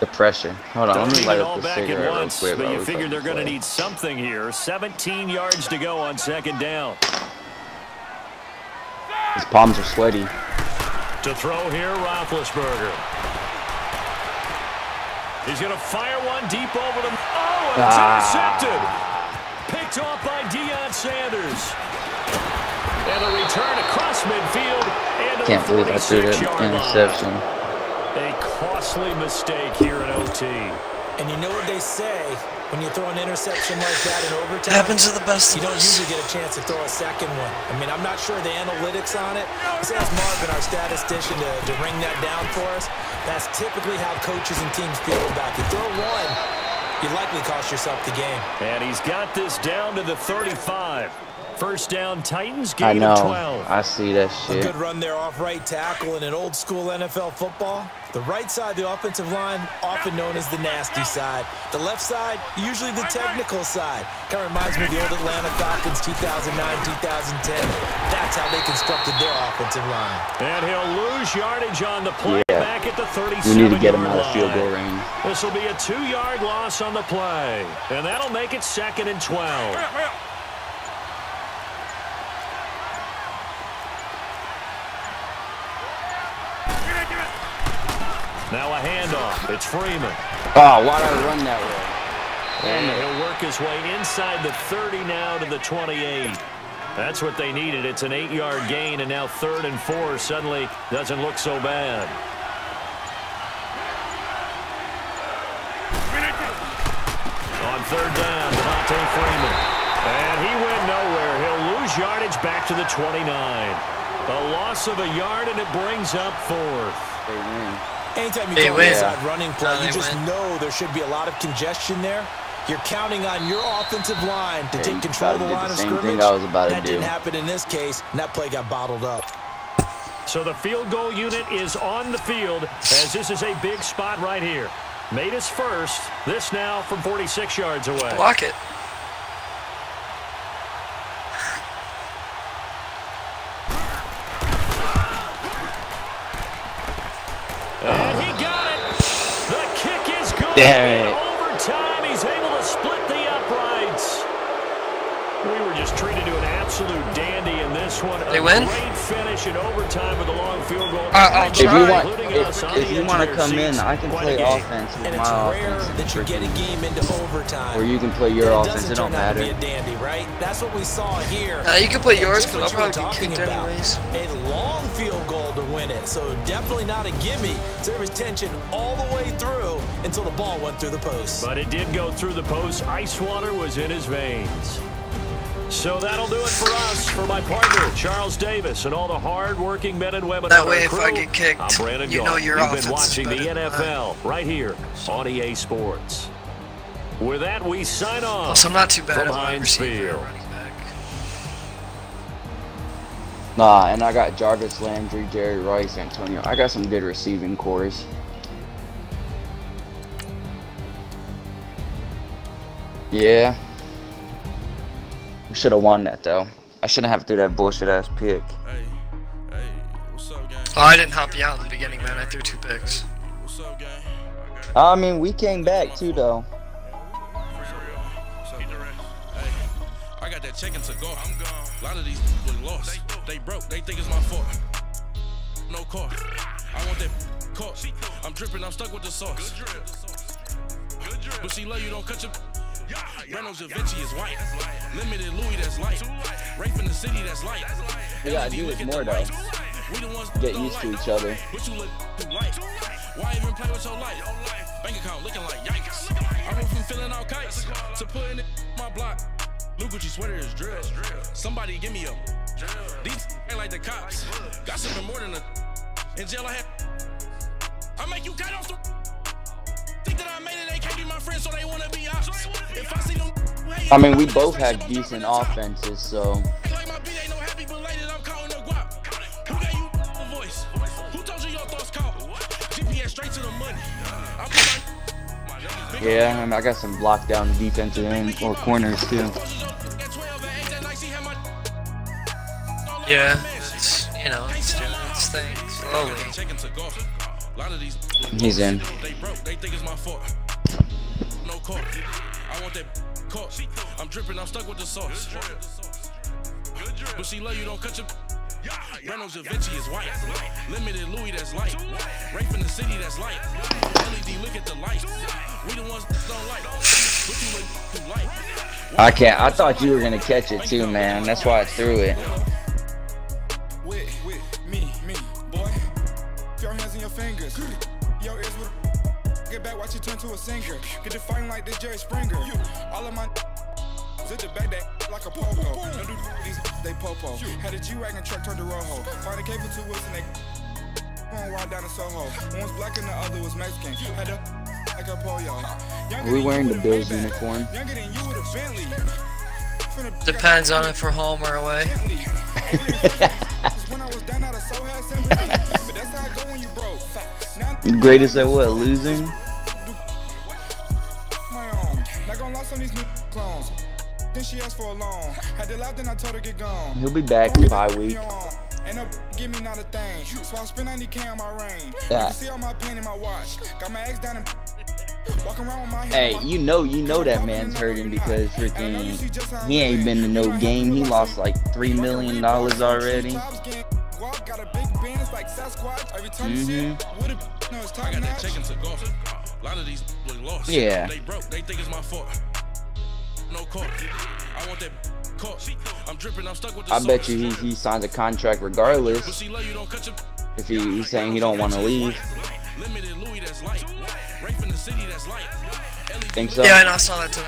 The pressure. Hold on, Don't let me need light it up all the back at cigarette real once, quick. but while you we figure they're fucking going to play. need something here. 17 yards to go on 2nd down. His palms are sweaty. To throw here, Roethlisberger. He's going to fire one deep over the... Oh, and it's intercepted. Picked off by Deion Sanders. And a return across midfield. And Can't believe I threw that 46-yard line. interception. A costly mistake here in OT. And you know what they say, when you throw an interception like that in overtime, Happens to the best you of don't us. usually get a chance to throw a second one. I mean, I'm not sure the analytics on it. Let's ask Marvin, our statistician, to ring that down for us. That's typically how coaches and teams feel about it. You throw one, you likely cost yourself the game. And he's got this down to the 35. First down, Titans, I gain know. of 12. I see that A shit. good run there off right tackle in an old-school NFL football. The right side of the offensive line, often known as the nasty side. The left side, usually the technical side. Kind of reminds me of the old Atlanta Falcons 2009, 2010. That's how they constructed their offensive line. And he'll lose yardage on the play back at the 37-yard We need to get him out of line. field goal range. This will be a 2-yard loss on the play. And that'll make it 2nd and 12. Now a handoff. It's Freeman. Oh, why did I run that way? And he'll work his way inside the 30 now to the 28. That's what they needed. It's an 8-yard gain, and now 3rd and 4 suddenly doesn't look so bad. On 3rd down, Devontae Freeman. And he went nowhere. He'll lose yardage back to the 29. A loss of a yard, and it brings up 4th. They win. Anytime you go inside running play, you just know there should be a lot of congestion there. You're counting on your offensive line to take control of the line of scrimmage. That didn't happen in this case, and that play got bottled up. So the field goal unit is on the field, as this is a big spot right here. Made his first. This now from 46 yards away. Block it. And he got it. The kick is good. Damn it. Overtime, he's able to split the uprights. We were just treated to an absolute dandy in this one. They win? Great finish in overtime with a long field goal. I'll If you try. want, if you want to come in, I can play offense with And my it's rare offense. that you get a game into overtime. Or you can play your offense. It don't matter. Be a dandy, right? That's what we saw here. You can play yours, because I'll That's what probably you're get kicked talking about. anyways. A long field goal to win it, so definitely not a gimme. So there was tension all the way through until the ball went through the post. But it did go through the post. Ice water was in his veins. So that'll do it for us, for my partner, Charles Davis, and all the hard-working men and women That on way, our if crew. I get kicked, I'm Brandon you know Gault. your You've offense been is watching the better than NFL right here on EA Sports. With that, we sign off. Also, I'm not too bad from at wide Heinz receiver or Field. running back. Nah, and I got Jarvis Landry, Jerry Rice, Antonio. I got some good receiving cores. Yeah. We should have won that, though. I shouldn't have to do that bullshit-ass pick. Hey, what's up, gang? Oh, I didn't help you out in the beginning, man. I threw 2 picks. What's up, gang? I mean, we came back, too, though. Hey, I got that chicken to go. I'm gone. A lot of these people lost. They broke. They think it's my fault. No car. I want that car. I'm dripping. I'm stuck with the sauce. Good drip. But she love you. Don't cut your. Reynolds Da Vinci is white. Limited Louis, that's light. Rape in the city, that's light. We gotta do this more, though. Get used to each other. But you look light. Why even play with your life? Bank account looking like yikes. I went from filling out kites to putting it in my block. New Gucci sweater is drill. Somebody give me a. These ain't like the cops. Got something more than a. In jail I had. I make you cut off the. Think that I made it, they can't be my friends, so they wanna be ops. If I see them, I mean, we both had decent offenses, so. like my beat ain't no happy belated, I'm calling the guap. Who gave you a voice? Who told you your thoughts count? GPS straight to the money. I put my Yeah, I mean, I got some lockdown defensive end or corners, too. Yeah, it's, you know, it's doing its thing slowly. He's in. They broke, they think it's my fault. No car. I want that car. I'm dripping, I'm stuck with the sauce. But she love you, don't cut your. Reynolds Da Vinci is white. Limited Louis, that's light. Rape in the city, that's light. LED, look at the light. We the ones that don't like. What you look too light. I can't. I thought you were gonna catch it too, man. That's why I threw it. With me, boy. Your hands in your fingers. Your ears with. Get back, watch you turn to a singer. Get to fighting like this Jerry Springer. All of my. Zip the back that like a popo. Don't do these, they popo. Had a G-Wagon truck turned to Rojo. Find a cable 2 wheels and they going wild down in Soho. One was black and the other was Mexican. Had a like a pollo. Are we wearing the Bills uniform? Depends on if we're home or away. Greatest at what? Losing? He'll be back in bye week. Give me not a thing. So I spend 90K on my range. Yeah. See all my pain in my watch. Got my ex down and walking around with my Hey, you know that man's hurting because freaking he ain't been to no game. He lost like $3 million already. Got a big bands like Sasquatch. Every time you see it, I got that chicken to golf. A lot of these look lost. Yeah. They broke. They think it's my fault. No court. I want that court. I'm dripping. I'm stuck with the I bet you he signs a contract regardless. If he's saying he don't want to leave. Think so? Yeah, I know. I saw that too.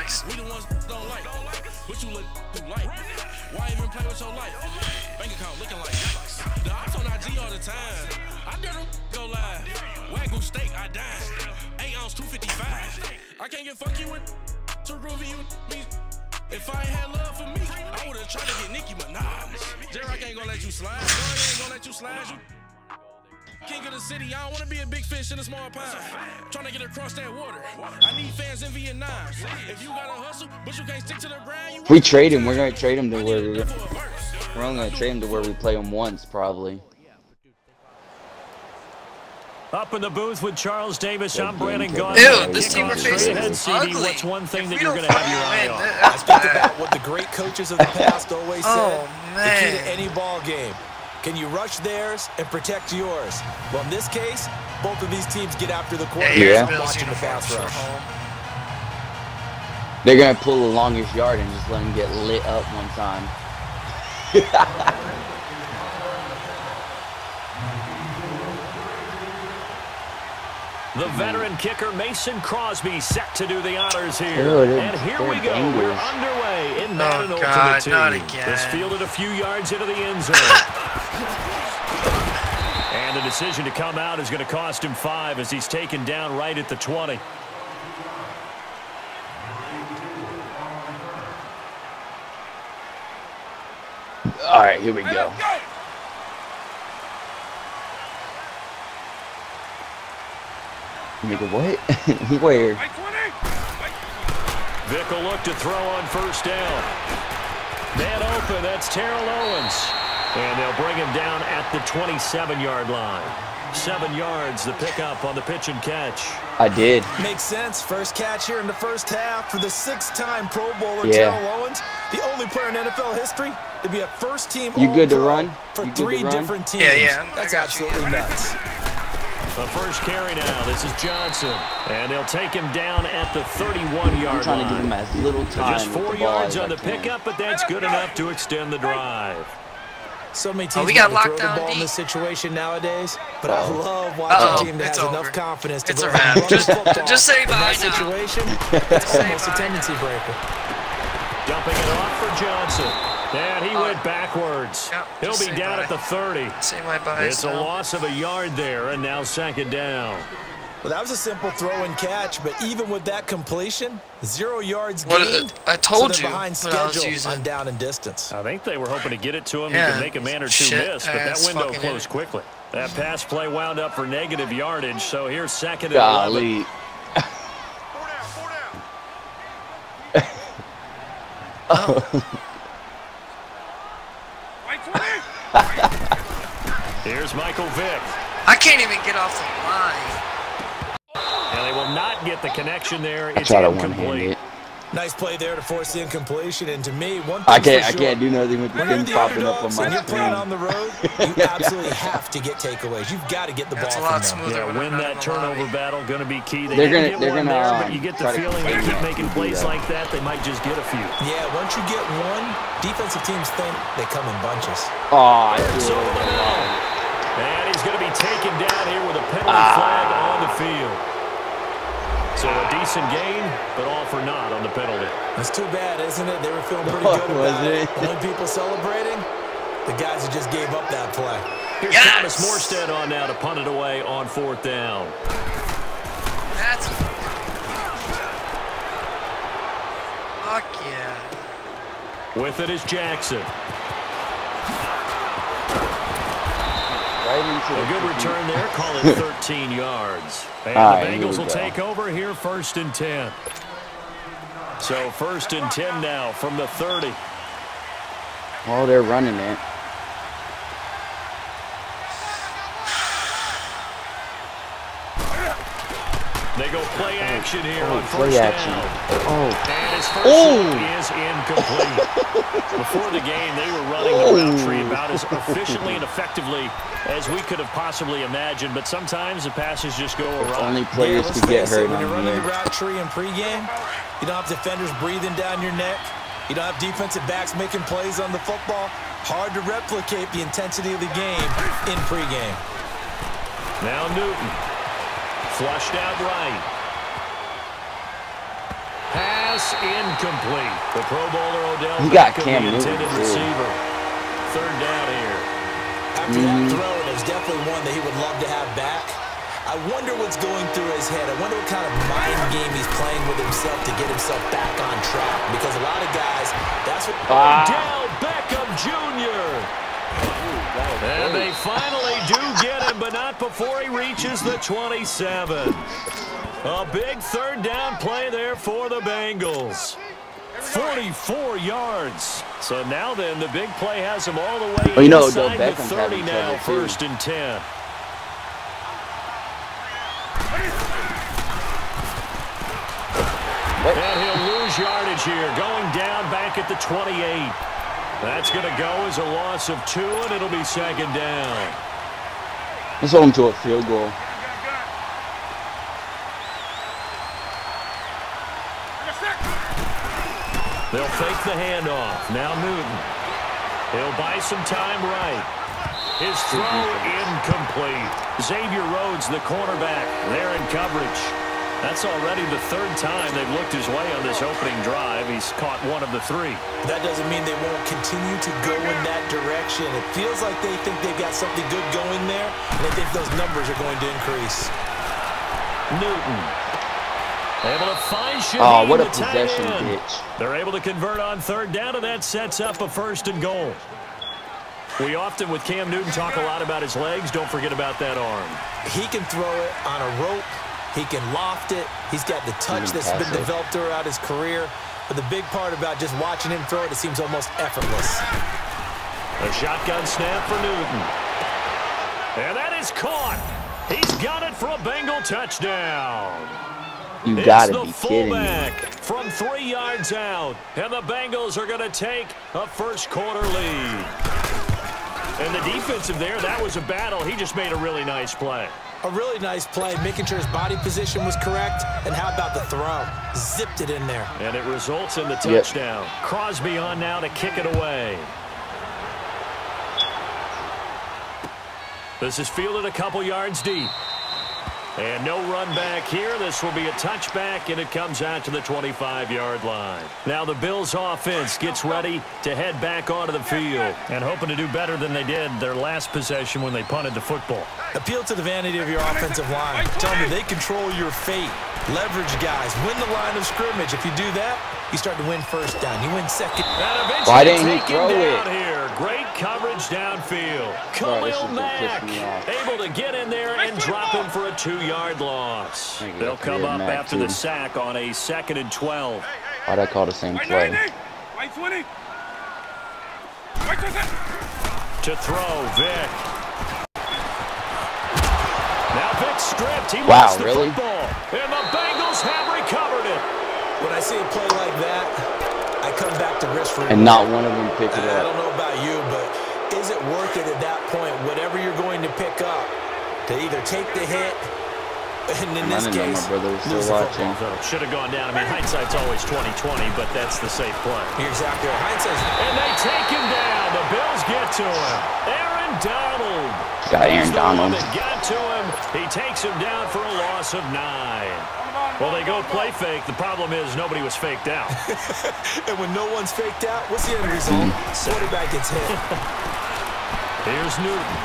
Why even play with your life? Bank account looking like the ops on IG all the time. I dare them go live. Wagyu steak, I died. 8 ounce 255. I can't get fuck you with to groovy you me. If I ain't had love for me, I would have tried to get Nicki Minaj. KrAkA ain't gonna let you slide. Joy ain't gonna let you slide. You king of the city. I don't want to be a big fish in a small pond. Trying to get across that water. I need fans in Vietnam. If you gotta hustle, but you can't stick to the grind. We trade him. We're gonna trade him to where we're only gonna trade him to where we play him once probably. Up in the booth with Charles Davis, I'm Brandon Gaudin. Ew, this team we're facing is ugly. What's one thing that you're going to have your eye on? I speak about what the great coaches of the past always said. Oh, man. The key to any ball game. Can you rush theirs and protect yours? Well, in this case, both of these teams get after the quarterback. Yeah. I'm watching the pass rush. They're gonna pull the longest yard and just let him get lit up one time. The veteran kicker Mason Crosby set to do the honors here. Ew, and here we go. dangerous. We're underway in Madden Oh, Ultimate God, Team. not again. This fielded a few yards into the end zone. And the decision to come out is going to cost him 5 as he's taken down right at the 20. All right, here we go. Nigga, what? Where? Vick will look to throw on first down. Man open, that's Terrell Owens. And they'll bring him down at the 27-yard line. 7 yards, the pickup on the pitch and catch. I did. Makes sense. First catch here in the first half for the 6-time Pro Bowler, Yeah. Terrell Owens. The only player in NFL history to be a first-team You good to All-Pro run? for You good to 3 run? different teams. Yeah. That's I got you. absolutely nuts. The first carry now. This is Johnson. And they'll take him down at the 31-yard I'm trying to give him line. as little time. Just with 4 the ball yards as on I the can. pickup, but that's good enough to extend the drive. So many teams we got want to locked throw the down ball in deep. this situation nowadays, but I love watching a team that has It's enough over. confidence to It's go a ahead and wrap. run the football. Just say In bye that now. situation, it's say almost a bye tendency breaker. Dumping it off for Johnson. And he went backwards. Yeah, He'll just be say down bye. at the 30. Say my buys. It's a loss of a yard there, and now second down. Well, that was a simple throw and catch, but even with that completion, 0 yards What gained. I told so you they're behind what I was schedule using. on down and distance. I think they were hoping to get it to him. Yeah, He could make a man or two shit miss, but that ass window fucking closed idiot. quickly. That pass play wound up for negative yardage, so here's second and 11. Golly. Here's Michael Vick. I can't even get off the line. And they will not get the connection there. It's Try to one-hand incomplete. it. Nice play there to force the incompletion, and to me, one I thing can't do nothing with the When you're thing the popping up on underdogs my and you're playing on screen. the road, you absolutely have to get takeaways. You've got to get the ball That's a from lot them. smoother. Yeah, when win I'm not that in the turnover lobby. battle going to be key. They They're didn't gonna- get they're one gonna, there, but you get the try to feeling play they keep that. making plays like that, they might just get a few. Yeah, once you get one, defensive teams think they come in bunches. Oh, I It's did. over the middle. And he's going to be taken down here with a penalty flag on the field. So a decent gain, but all for naught on the penalty. That's too bad, isn't it? They were feeling pretty What good was about it. it? Only people celebrating, the guys who just gave up that play. Here's Yes! Thomas Morstead on now to punt it away on 4th down. That's Fuck yeah. With it is Jackson. Right into A good return there. Call it 13 yards. And the Bengals will take over here 1st and 10. So 1st and 10 now from the 30. Oh, they're running it. They go play action here on play 1st action. down. Oh. And his first shot is incomplete. Before the game, they were running the route tree about as efficiently and effectively as we could have possibly imagined, but sometimes the passes just go awry. Only players could get hurt when you're on running here. the route tree in pregame, you don't have defenders breathing down your neck. You don't have defensive backs making plays on the football. Hard to replicate the intensity of the game in pregame. Now Newton. Flushed out right. Pass incomplete. The Pro Bowler Odell He got Beckham, Cam the Newton, intended too. receiver. 3rd down here. After that throw, there's definitely one that he would love to have back. I wonder what's going through his head. I wonder what kind of mind game he's playing with himself to get himself back on track. Because a lot of guys, that's what... Odell Beckham Jr. And they finally do get him, but not before he reaches the 27. A big 3rd down play there for the Bengals. 44 yards. So now then, the big play has him all the way inside the 30 now, 1st and 10. And he'll lose yardage here, going down back at the 28. That's going to go as a loss of 2, and it'll be 2nd down. Let's hold him to a field goal. They'll fake the handoff. Now Newton. He'll buy some time right. His throw incomplete. Xavier Rhodes, the cornerback, there in coverage. That's already the 3rd time they've looked his way on this opening drive. He's caught 1 of the 3. That doesn't mean they won't continue to go in that direction. It feels like they think they've got something good going there, and they think those numbers are going to increase. Newton. Able to find Shaheen, what a the tight possession, end. bitch. They're able to convert on 3rd down, and that sets up a 1st and goal. We often, with Cam Newton, talk a lot about his legs. Don't forget about that arm. He can throw it on a rope. He can loft it. He's got the touch that's been developed throughout his career. But the big part about just watching him throw it, it seems almost effortless. A shotgun snap for Newton. And that is caught. He's got it for a Bengal touchdown. You gotta be it's the kidding me. fullback from 3 yards out. And the Bengals are going to take a 1st quarter lead. And the defensive there, that was a battle. He just made a really nice play. A really nice play, making sure his body position was correct. And how about the throw? Zipped it in there. And it results in the touchdown. Yep. Crosby on now to kick it away. This is fielded a couple yards deep. And no run back here. This will be a touchback, and it comes out to the 25-yard line. Now the Bills' offense gets ready to head back onto the field and hoping to do better than they did their last possession when they punted the football. Appeal to the vanity of your offensive line. Tell them they control your fate. Leverage guys. Win the line of scrimmage. If you do that, you start to win 1st down. You win 2nd. Why didn't he throw it? Here. Great coverage downfield. Khalil Mack able to get in there and drop him for a 2-yard loss. They'll come up after the sack on a 2nd and 12. Why'd I call the same play? To throw, Vic. Now Vic stripped. He wow, lost the really? football. And the Bengals have recovered it. When I see a play like that, I come back to risk reward. And not one of them picked it I up. don't know about you, but is it worth it at that point, whatever you're going to pick up, to either take the hit, and in this case, my brother was still lose the watching. Should have gone down. I mean, hindsight's always 20/20, but that's the safe play. You're exactly right. Hindsight's... And they take him down. The Bills get to him. Aaron Donald. Got Aaron Donald. That got to him. He takes him down for a loss of 9. Well, they go play fake. The problem is nobody was faked out. And when no one's faked out, what's the end result? Quarterback gets hit. Here's Newton.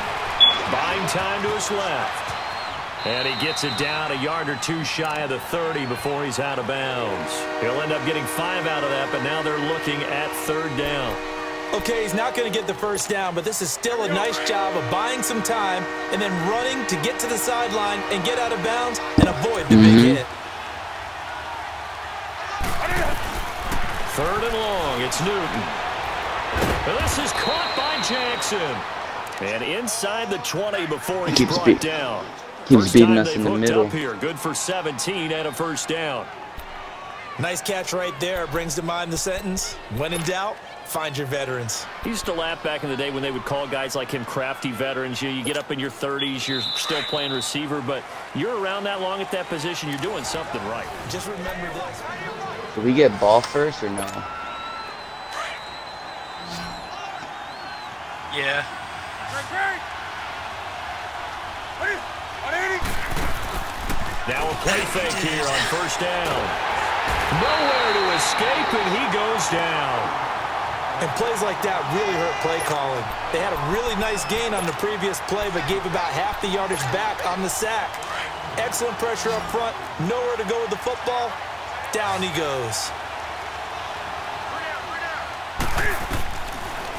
Buying time to his left. And he gets it down a yard or two shy of the 30 before he's out of bounds. He'll end up getting 5 out of that, but now they're looking at 3rd down. Okay, he's not going to get the first down, but this is still a nice job of buying some time and then running to get to the sideline and get out of bounds and avoid the big hit. 3rd and long, it's Newton. And this is caught by Jackson. And inside the 20 before he's brought down. Keeps beating us in the middle. Up here. Good for 17 and a first down. Nice catch right there. Brings to mind the sentence, when in doubt, find your veterans. He used to laugh back in the day when they would call guys like him crafty veterans. You get up in your 30s, you're still playing receiver, but you're around that long at that position, you're doing something right. Just remember this. Do we get ball first or no? Yeah. Now a play fake here on first down. Nowhere to escape, and he goes down. And plays like that really hurt play calling. They had a really nice gain on the previous play, but gave about half the yardage back on the sack. Excellent pressure up front. Nowhere to go with the football. Down he goes.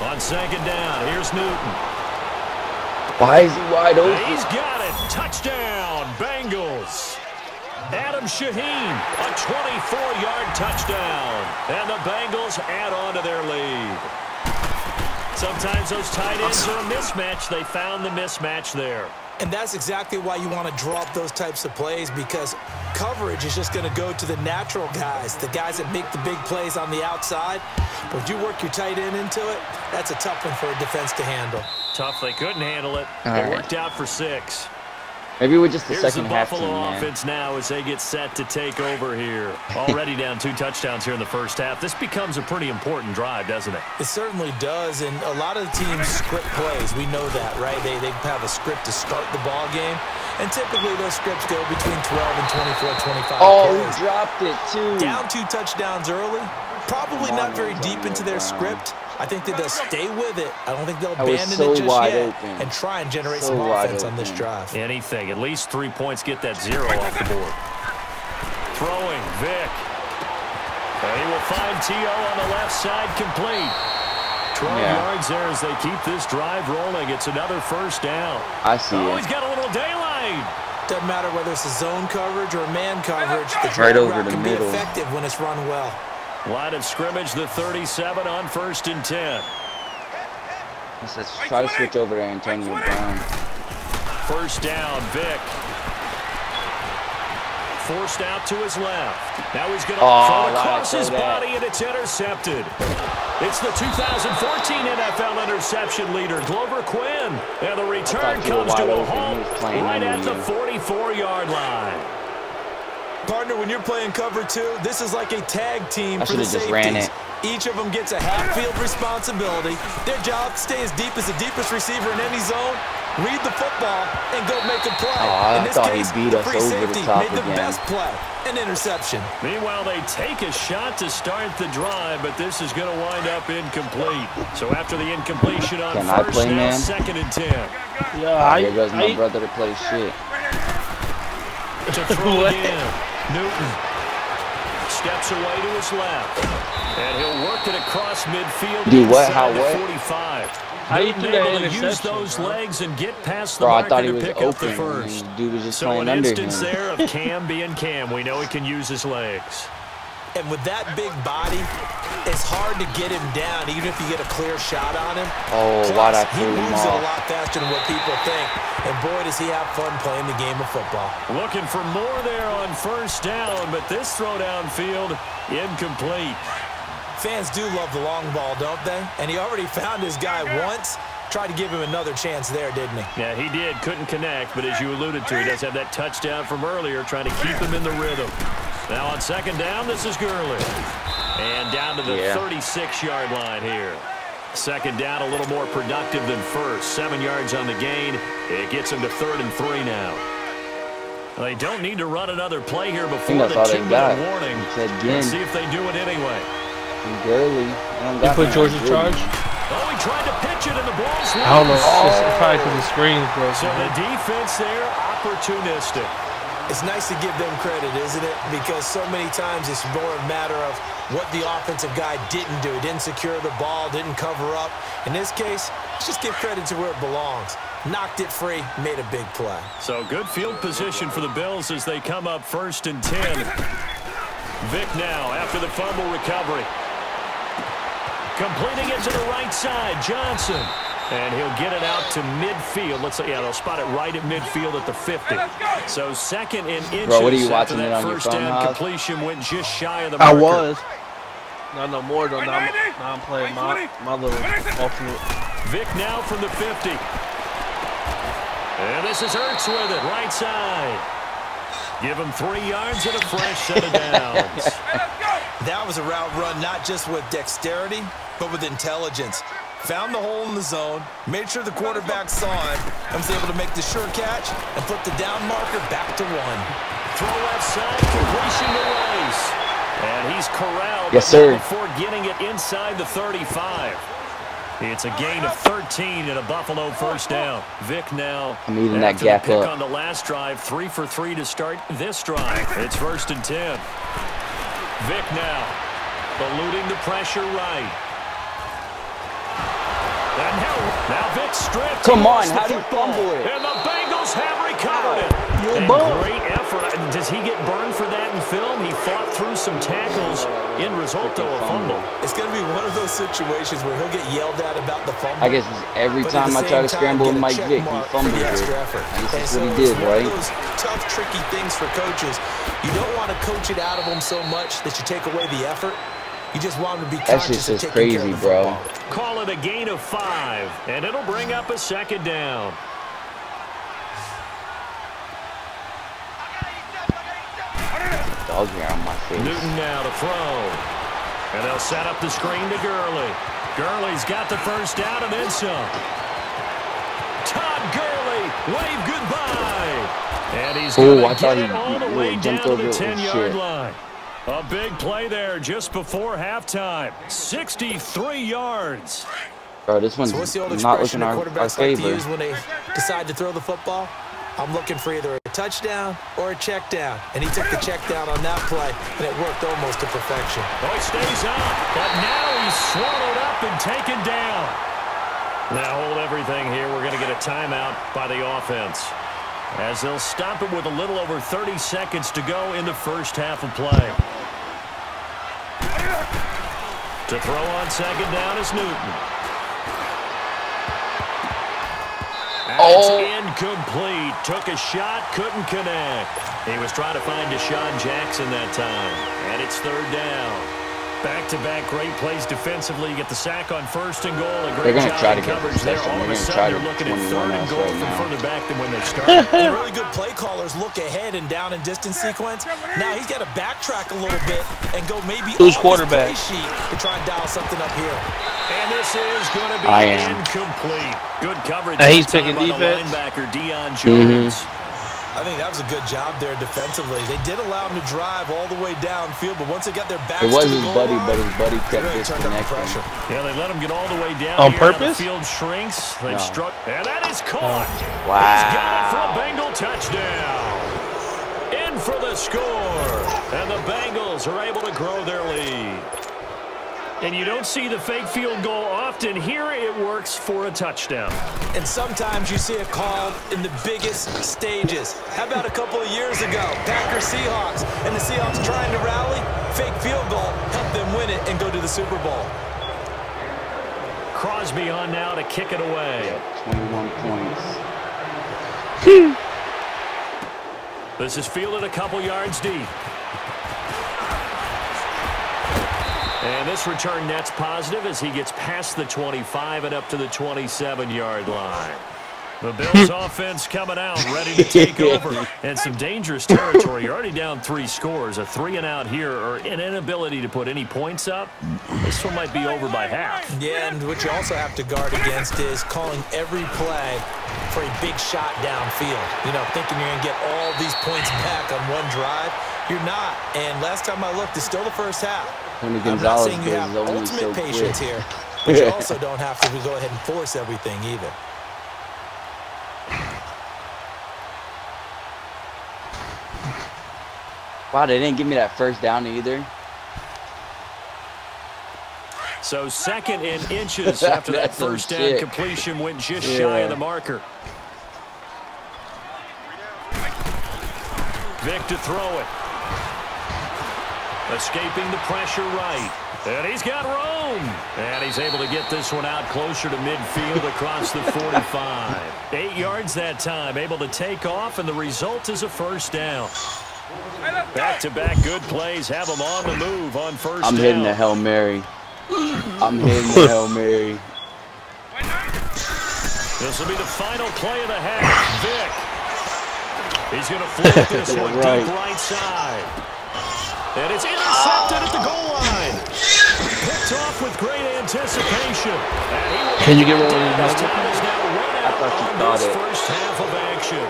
On 2nd down, here's Newton. Why is he wide open? He's got it. Touchdown, Bengals. Adam Shaheen, a 24-yard touchdown. And the Bengals add on to their lead. Sometimes those tight ends are a mismatch. They found the mismatch there. And that's exactly why you want to draw up those types of plays, because coverage is just going to go to the natural guys, the guys that make the big plays on the outside. But if you work your tight end into it, that's a tough one for a defense to handle. Tough. They couldn't handle it. It worked out for 6. Maybe we're just the Here's second the half team, Buffalo offense now as they get set to take over here. Already down 2 touchdowns here in the first half. This becomes a pretty important drive, doesn't it? It certainly does, and a lot of the teams script plays. We know that, right? They have a script to start the ball game, and typically those scripts go between 12 and 24, 25 Oh, plays. he dropped it, too. Down 2 touchdowns early. Probably not very deep into their script. I think that they'll stay with it. I don't think they'll abandon it just yet and try and generate some offense on this drive. Anything. At least 3 points. Get that 0 off the board. Throwing, Vick. And he will find T.O. on the left side, complete. 12 yards there as they keep this drive rolling. It's another first down. I see it. He's got a little daylight. Doesn't matter whether it's a zone coverage or a man coverage. The right over route the can middle. be effective when it's run well. Line of scrimmage, the 37 on 1st and 10. Let's try to switch over to Antonio Brown. First down, Vick. Forced out to his left. Now he's going to throw across his body, and it's intercepted. It's the 2014 NFL interception leader, Glover Quinn. And the return comes to a halt right at the 44-yard line. Partner, when you're playing cover 2, this is like a tag team for the just ran safeties. it. Each of them gets a half-field responsibility. Their job, stay as deep as the deepest receiver in any zone, read the football, and go make a play. In this case, the free safety made the best play, an interception. Meanwhile, they take a shot to start the drive, but this is going to wind up incomplete. So after the incompletion on first down, 2nd and 10. Yeah, here goes my brother to play shit. To throw again. Newton steps away to his left, and he'll work it across midfield. Dude, what? How what? 45. How you do that interception, use those legs and get past the Bro, I marker thought he to was pick up the first. Dude was just So playing an under instance him. there of Cam being Cam. We know he can use his legs. And with that big body, it's hard to get him down, even if you get a clear shot on him. Oh, Plus, why'd I he pull him moves it a off? lot faster than what people think. And boy, does he have fun playing the game of football. Looking for more there on first down, but this throw downfield, incomplete. Fans do love the long ball, don't they? And he already found his guy once. Tried to give him another chance there, didn't he? Yeah, he did. Couldn't connect, but as you alluded to, he does have that touchdown from earlier, trying to keep him in the rhythm. Now on 2nd down, this is Gurley. And down to the 36-yard line here. 2nd down, a little more productive than first. 7 yards on the gain. It gets him to 3rd and 3 now. Well, they don't need to run another play here before the 2-minute warning. Let's see if they do it anyway. Gurley. You put George in charge? Oh, he tried to pitch it, and the ball's loose. I don't know. It's probably because the screen's broken. So the defense there, opportunistic. It's nice to give them credit, isn't it? Because so many times it's more a matter of what the offensive guy didn't do. Didn't secure the ball, didn't cover up. In this case, let's just give credit to where it belongs. Knocked it free, made a big play. So good field position for the Bills as they come up 1st and 10. Vic now after the fumble recovery. Completing it to the right side, Johnson. And he'll get it out to midfield. Let's say, yeah, they'll spot it right at midfield at the 50. So 2nd and inches. Bro, what are you after watching that it on your first phone, down Hobbs? completion went just shy of the marker. I was. Not no more though. Now I'm playing my little alternate. Vic now from the 50. And this is Ertz with it, right side. Give him 3 yards and a fresh set of downs. That was a route run not just with dexterity, but with intelligence. Found the hole in the zone, made sure the quarterback saw him, and was able to make the sure catch and put the down marker back to 1. Throw left side, completion to Rice. And he's corralled before getting it inside the 35. It's a gain of 13 and a Buffalo first down. Vic now I'm eating that gap pick up. on the last drive, 3 for 3 to start this drive. It's 1st and 10. Vic now eluding the pressure right. And now Vic stripped. Come on, how do you fumble it? And the Bengals have recovered it. And great effort. Does he get burned for that in film? He fought through some tackles. In result, though, a fumble. It's going to be one of those situations where he'll get yelled at about the fumble. I guess every time I try to scramble with Mike Vick, he fumbles it. That's what he did, right? Those tough, tricky things for coaches. You don't want to coach it out of them so much that you take away the effort. You just want them to be conscious of taking care of the football. Call it a gain of 5, and it'll bring up a 2nd down. Dog hair on my face. Newton now to throw. And they'll set up the screen to Gurley. Gurley's got the first down and then some. Todd Gurley, wave goodbye. And he's going to get it all the way down to the 10-yard line. A big play there just before halftime. 63 yards. Bro, this one's not looking our favor. Like when they decide to throw the football, I'm looking for either a touchdown or a check down. And he took the check down on that play, and it worked almost to perfection. Oh, he stays up, but now he's swallowed up and taken down. Now hold everything here. We're going to get a timeout by the offense, as they'll stop it with a little over 30 seconds to go in the first half of play. To throw on 2nd down is Newton. It's incomplete. Took a shot, couldn't connect. He was trying to find Deshaun Jackson that time. And it's 3rd down. Back-to-back great plays defensively. You get the sack on 1st and goal. A great job in coverage there. All of a sudden, you're looking at 3rd and goal from further back than when they started. And really good play callers look ahead and down and distance sequence. Now he's got to backtrack a little bit and go maybe who's quarterback sheet to try and dial something up here. And this is going to be incomplete. Good coverage. And he's picking defense. Linebacker Deion Jones. I think that was a good job there defensively. They did allow him to drive all the way downfield, but once they got their backs to the goal line, it was his buddy, but his buddy kept really disconnecting. Yeah, they let him get all the way down on here. purpose. The field shrinks. They've struck, and that is caught. Wow. He's got it for a Bengal touchdown. In for the score, and the Bengals are able to grow their lead. And you don't see the fake field goal often. Here it works for a touchdown. And sometimes you see it called in the biggest stages. How about a couple of years ago, Packers-Seahawks, and the Seahawks trying to rally, fake field goal, help them win it and go to the Super Bowl. Crosby on now to kick it away. 21 points. This is fielded a couple yards deep. And this return net's positive as he gets past the 25 and up to the 27-yard line. The Bills offense coming out, ready to take over. And some dangerous territory. You're already down 3 scores. A 3-and-out here, or an inability to put any points up. This one might be over by half. Yeah, and what you also have to guard against is calling every play for a big shot downfield. You know, thinking you're going to get all these points back on one drive. You're not. And last time I looked, it's still the first half. Tony I'm not Gonzalez saying you have ultimate so patience quick. here, But you also don't have to go ahead and force everything either. Wow, they didn't give me that first down either. So 2nd and inches after that first down completion went just shy of the marker. Vic to throw it. Escaping the pressure right. And he's got room. And he's able to get this one out closer to midfield across the 45. 8 yards that time. Able to take off, and the result is a first down. Back-to-back good plays have them on the move on first down. I'm hitting the Hail Mary. I'm hitting the Hail Mary. This will be the final play of the half. Vic. He's going to flip this one deep right side. And it's intercepted at the goal line. Picked off with great anticipation. Can you get rid of this time is now run out on this it. first half of action.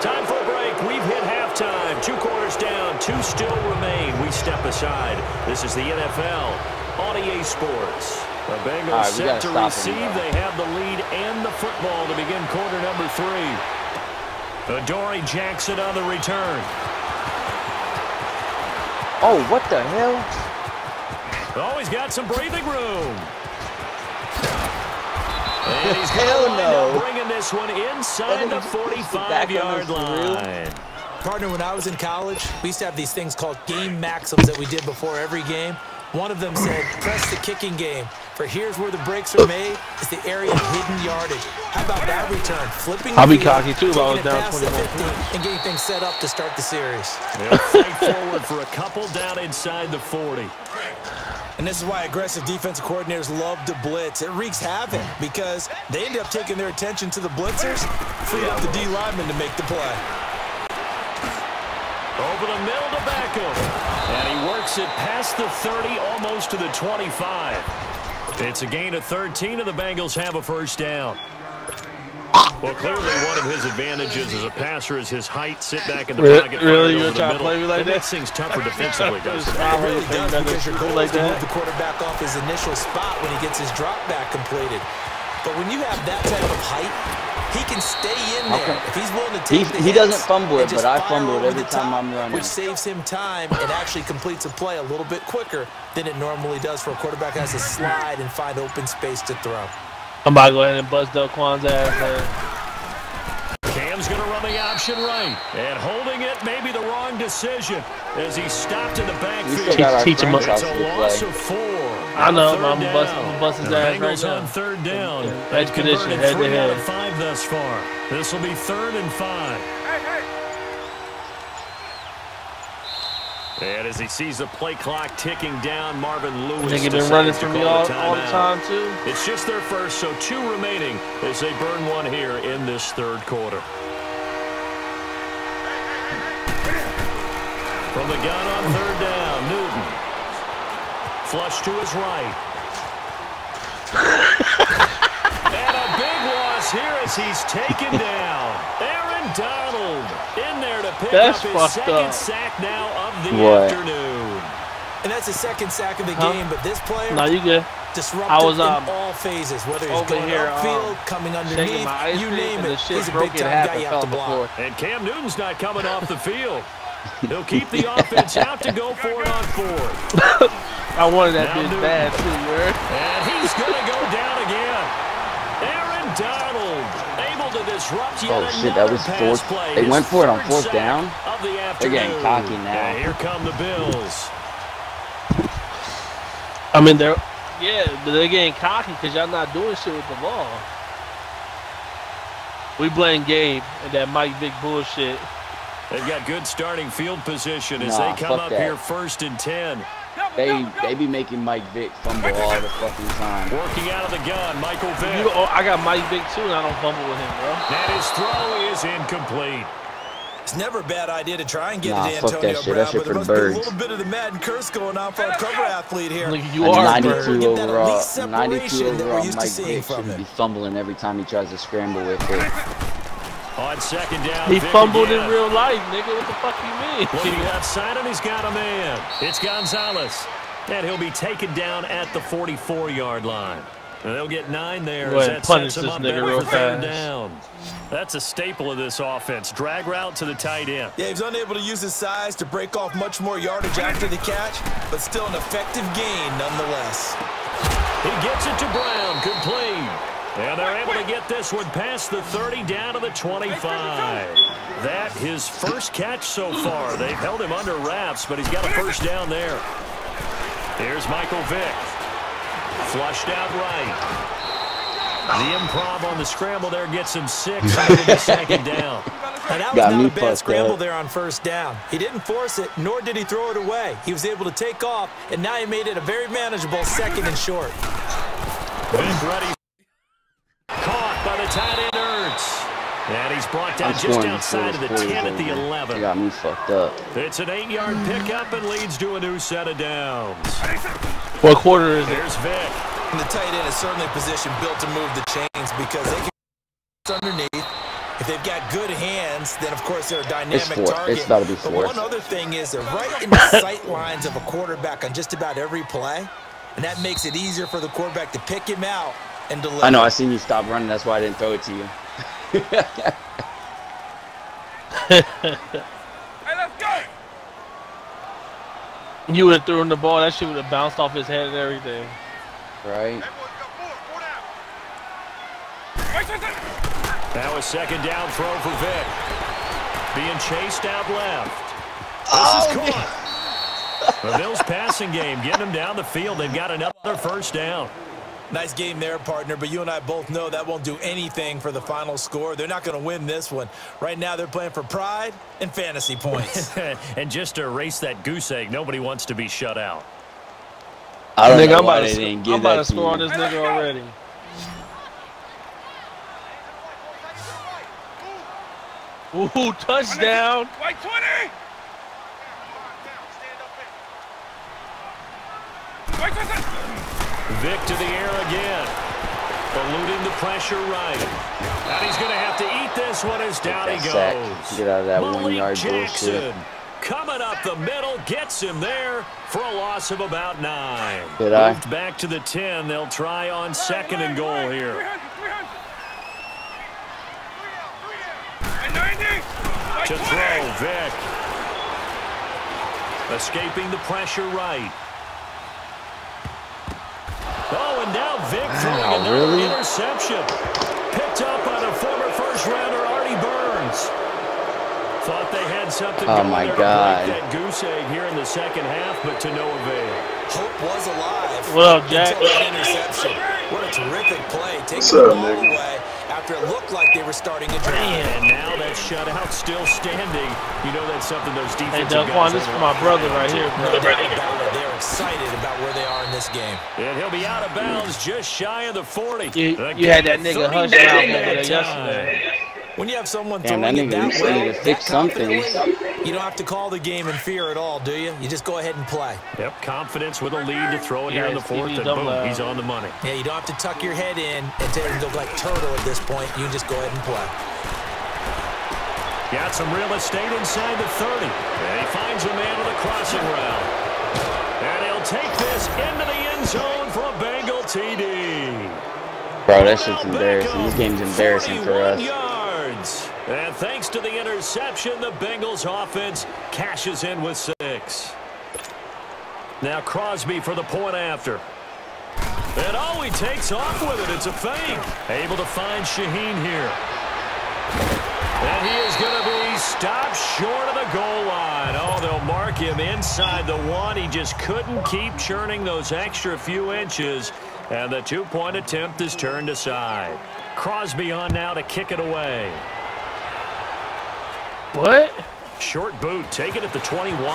Time for a break. We've hit halftime. 2 quarters down. 2 still remain. We step aside. This is the NFL on EA Sports. The Bengals set to receive. They have the lead and the football to begin quarter number 3. Adoree Jackson on the return. Oh, what the hell? Oh, he's got some breathing room. And he's bringing this one inside the 45-yard line. Partner, when I was in college, we used to have these things called game maxims that we did before every game. One of them said, press the kicking game. For here's where the breaks are made, is the area of hidden yardage. How about that return? Flipping I'll be cocky too if I was down 21 and getting things set up to start the series. They'll fight forward for a couple down inside the 40. And this is why aggressive defensive coordinators love to blitz. It wreaks havoc because they end up taking their attention to the blitzers, free up the D lineman to make the play. Over the middle to Beckham. And he works it past the 30, almost to the 25. It's a gain of 13, and the Bengals have a first down. Well, clearly one of his advantages as a passer is his height. Sit back in the pocket. Really? You're trying to play me like that? It makes things tougher defensively, doesn't it? It really does, because your goal is to move the quarterback off his initial spot when he gets his drop back completed. But when you have that type of height, he can stay in there. If he's willing to take the hits, he doesn't fumble it, but I fumble it every time I'm running. Which saves him time and actually completes a play a little bit quicker than it normally does for a quarterback has to slide and find open space to throw. I'm about to go ahead and bust Delquan's ass. Cam's going to run the option right. And holding it may be the wrong decision as he stopped in the backfield. Teach him up. It's a loss of 4. I know, I'm bust his ass right now. On third down. Expedition head to head. 3 out of 5 thus far. This will be 3rd and 5. And as he sees the play clock ticking down, Marvin Lewis. I think he's been running from me all the time, too. It's just their first, so 2 remaining as they burn 1 here in this 3rd quarter. From the gun on 3rd down, Newton. Flush to his right. And a big loss here as he's taken down. Aaron Donald in there to pick up his 2nd sack now of the afternoon. And that's his 2nd sack of the game, but this player disrupted in all phases, whether he's going upfield, coming underneath, you name it. He's a big-time guy you have to block. And Cam Newton's not coming off the field. He'll keep the offense out to go for it on 4th. I wanted that bitch bad, too, And he's going to go down again. Aaron Donald able to disrupt yet another pass play. They went for it on 4th down. They're getting cocky now. And here come the Bills. I mean, they're getting cocky because y'all not doing shit with the ball. We blame Gabe and that Mike Vick bullshit. They've got good starting field position as they come up here 1st and 10. They be making Mike Vick fumble all the fucking time. Working out of the gun, Michael Vick. I got Mike Vick too, and I don't fumble with him, bro. And his throw is incomplete. It's never a bad idea to try and get it to Antonio Brown, but there must be a little bit of the Madden curse going on for our cover athlete here. Look, you are 92 overall. 92 overall. Mike Vick shouldn't be fumbling every time he tries to scramble with it. On 2nd down, he fumbled in real life, nigga. What the fuck you mean? Looking outside, and he's got a man. It's Gonzalez. And he'll be taken down at the 44-yard line. And they'll get 9 there. Go ahead and punish this nigga real fast. Down. That's a staple of this offense. Drag route to the tight end. Yeah, he's unable to use his size to break off much more yardage after the catch, but still an effective gain nonetheless. He gets it to Brown. Complete. And they're able to get this one past the 30 down to the 25. That his first catch so far. They've held him under wraps, but he's got a first down there. Here's Michael Vick. Flushed out right. The improv on the scramble there gets him 6 out of the second down. And that was not a bad scramble there on first down. He didn't force it, nor did he throw it away. He was able to take off, and now he made it a very manageable 2nd and short. Vick ready. Caught by the tight end Ertz. And he's brought down just outside of the 10 at the 11. Got me fucked up. It's an 8-yard pickup and leads to a new set of downs. What quarter is it? There's Vick. And the tight end is certainly a position built to move the chains because they can underneath. If they've got good hands, then of course they're a dynamic target. It's about to be but fourth. one other thing is they're right in the sight lines of a quarterback on just about every play, and that makes it easier for the quarterback to pick him out and deliver. I know. I seen you stop running. That's why I didn't throw it to you. Hey, let's go! You would have thrown the ball. That shit would have bounced off his head and everything. Right. That was second down throw for Vick. Being chased out left. This is caught. The Bills passing game, getting them down the field. They've got another first down. Nice game there, partner, but you and I both know that won't do anything for the final score. They're not going to win this one. Right now they're playing for pride and fantasy points. And just to erase that goose egg, nobody wants to be shut out. I don't know I'm why they didn't give I'm about that to score on this nigga already. Ooh, touchdown. White 20! Vick to the air again. Eluding the pressure right. And he's going to have to eat this one as down he goes. Get out of that Malik 1 yard Jackson bullshit. coming up the middle, gets him there for a loss of about 9. Moved back to the 10. They'll try on 2nd and goal here. 90. To throw, Vick. Escaping the pressure right. Oh, and now Vick throwing another interception. Picked up on a former first-rounder, Artie Burns. Thought they had something going there to break that goose egg here in the second half, but to no avail. Hope was alive. What up, Jack? Until that interception. What a terrific play. Taking the ball away after it looked like they were starting a drive. And now that shutout still standing. You know that's something those defensive guys. Hey, Daquan, this is my brother right here, bro. They're excited about where they are in this game. And he'll be out of bounds just shy of the 40. You had that nigga hush out over there yesterday. When you have someone throwing it that way, that confidently, you don't have to call the game in fear at all, do you? You just go ahead and play. Yep, confidence with a lead to throw it here in the 4th, and boom, he's on the money. Yeah, you don't have to tuck your head in and look like turtle at this point. You just go ahead and play. Got some real estate inside the 30. And he finds a man with a crossing route. And he'll take this into the end zone for a Bengal TD. Bro, that shit's embarrassing. This game's embarrassing for us. And thanks to the interception, the Bengals offense cashes in with 6. Now Crosby for the point after. And oh, he takes off with it. It's a fake. Able to find Shaheen here. And he is going to be stopped short of the goal line. Oh, they'll mark him inside the 1. He just couldn't keep churning those extra few inches. And the 2-point attempt is turned aside. Crosby on now to kick it away. What? Short boot, take it at the 21.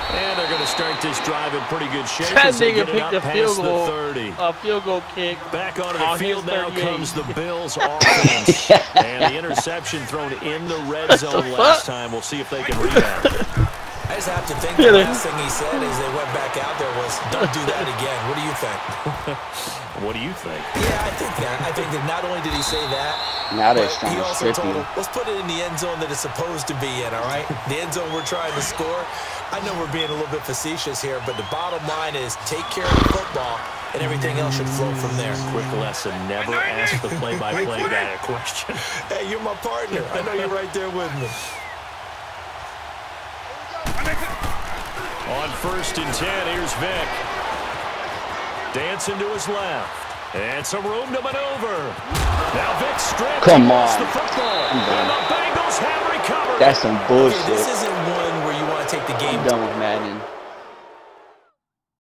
And they're going to start this drive in pretty good shape. That nigga picked a field goal, 30. A field goal kick. Back onto the field now comes the Bills offense. And the interception thrown in the red zone last time. We'll see if they can rebound. I just have to think the last thing he said as they went back out there was, don't do that again. What do you think? What do you think? Yeah, I think that. I think that not only did he say that, now they're but trying he to also strip told you. him, let's put it in the end zone that it's supposed to be in, all right? The end zone we're trying to score. I know we're being a little bit facetious here, but the bottom line is take care of the football, and everything else should flow from there. Quick lesson, never ask the play-by-play guy a question. Hey, you're my partner. I know you're right there with me. On 1st and 10, here's Vic. Dancing to his left. And some room to maneuver. Now Vic stripped. Come on. The football. And the Bengals have recovered. That's some bullshit. Okay, this isn't one where you want to take the game. I'm done with Madden.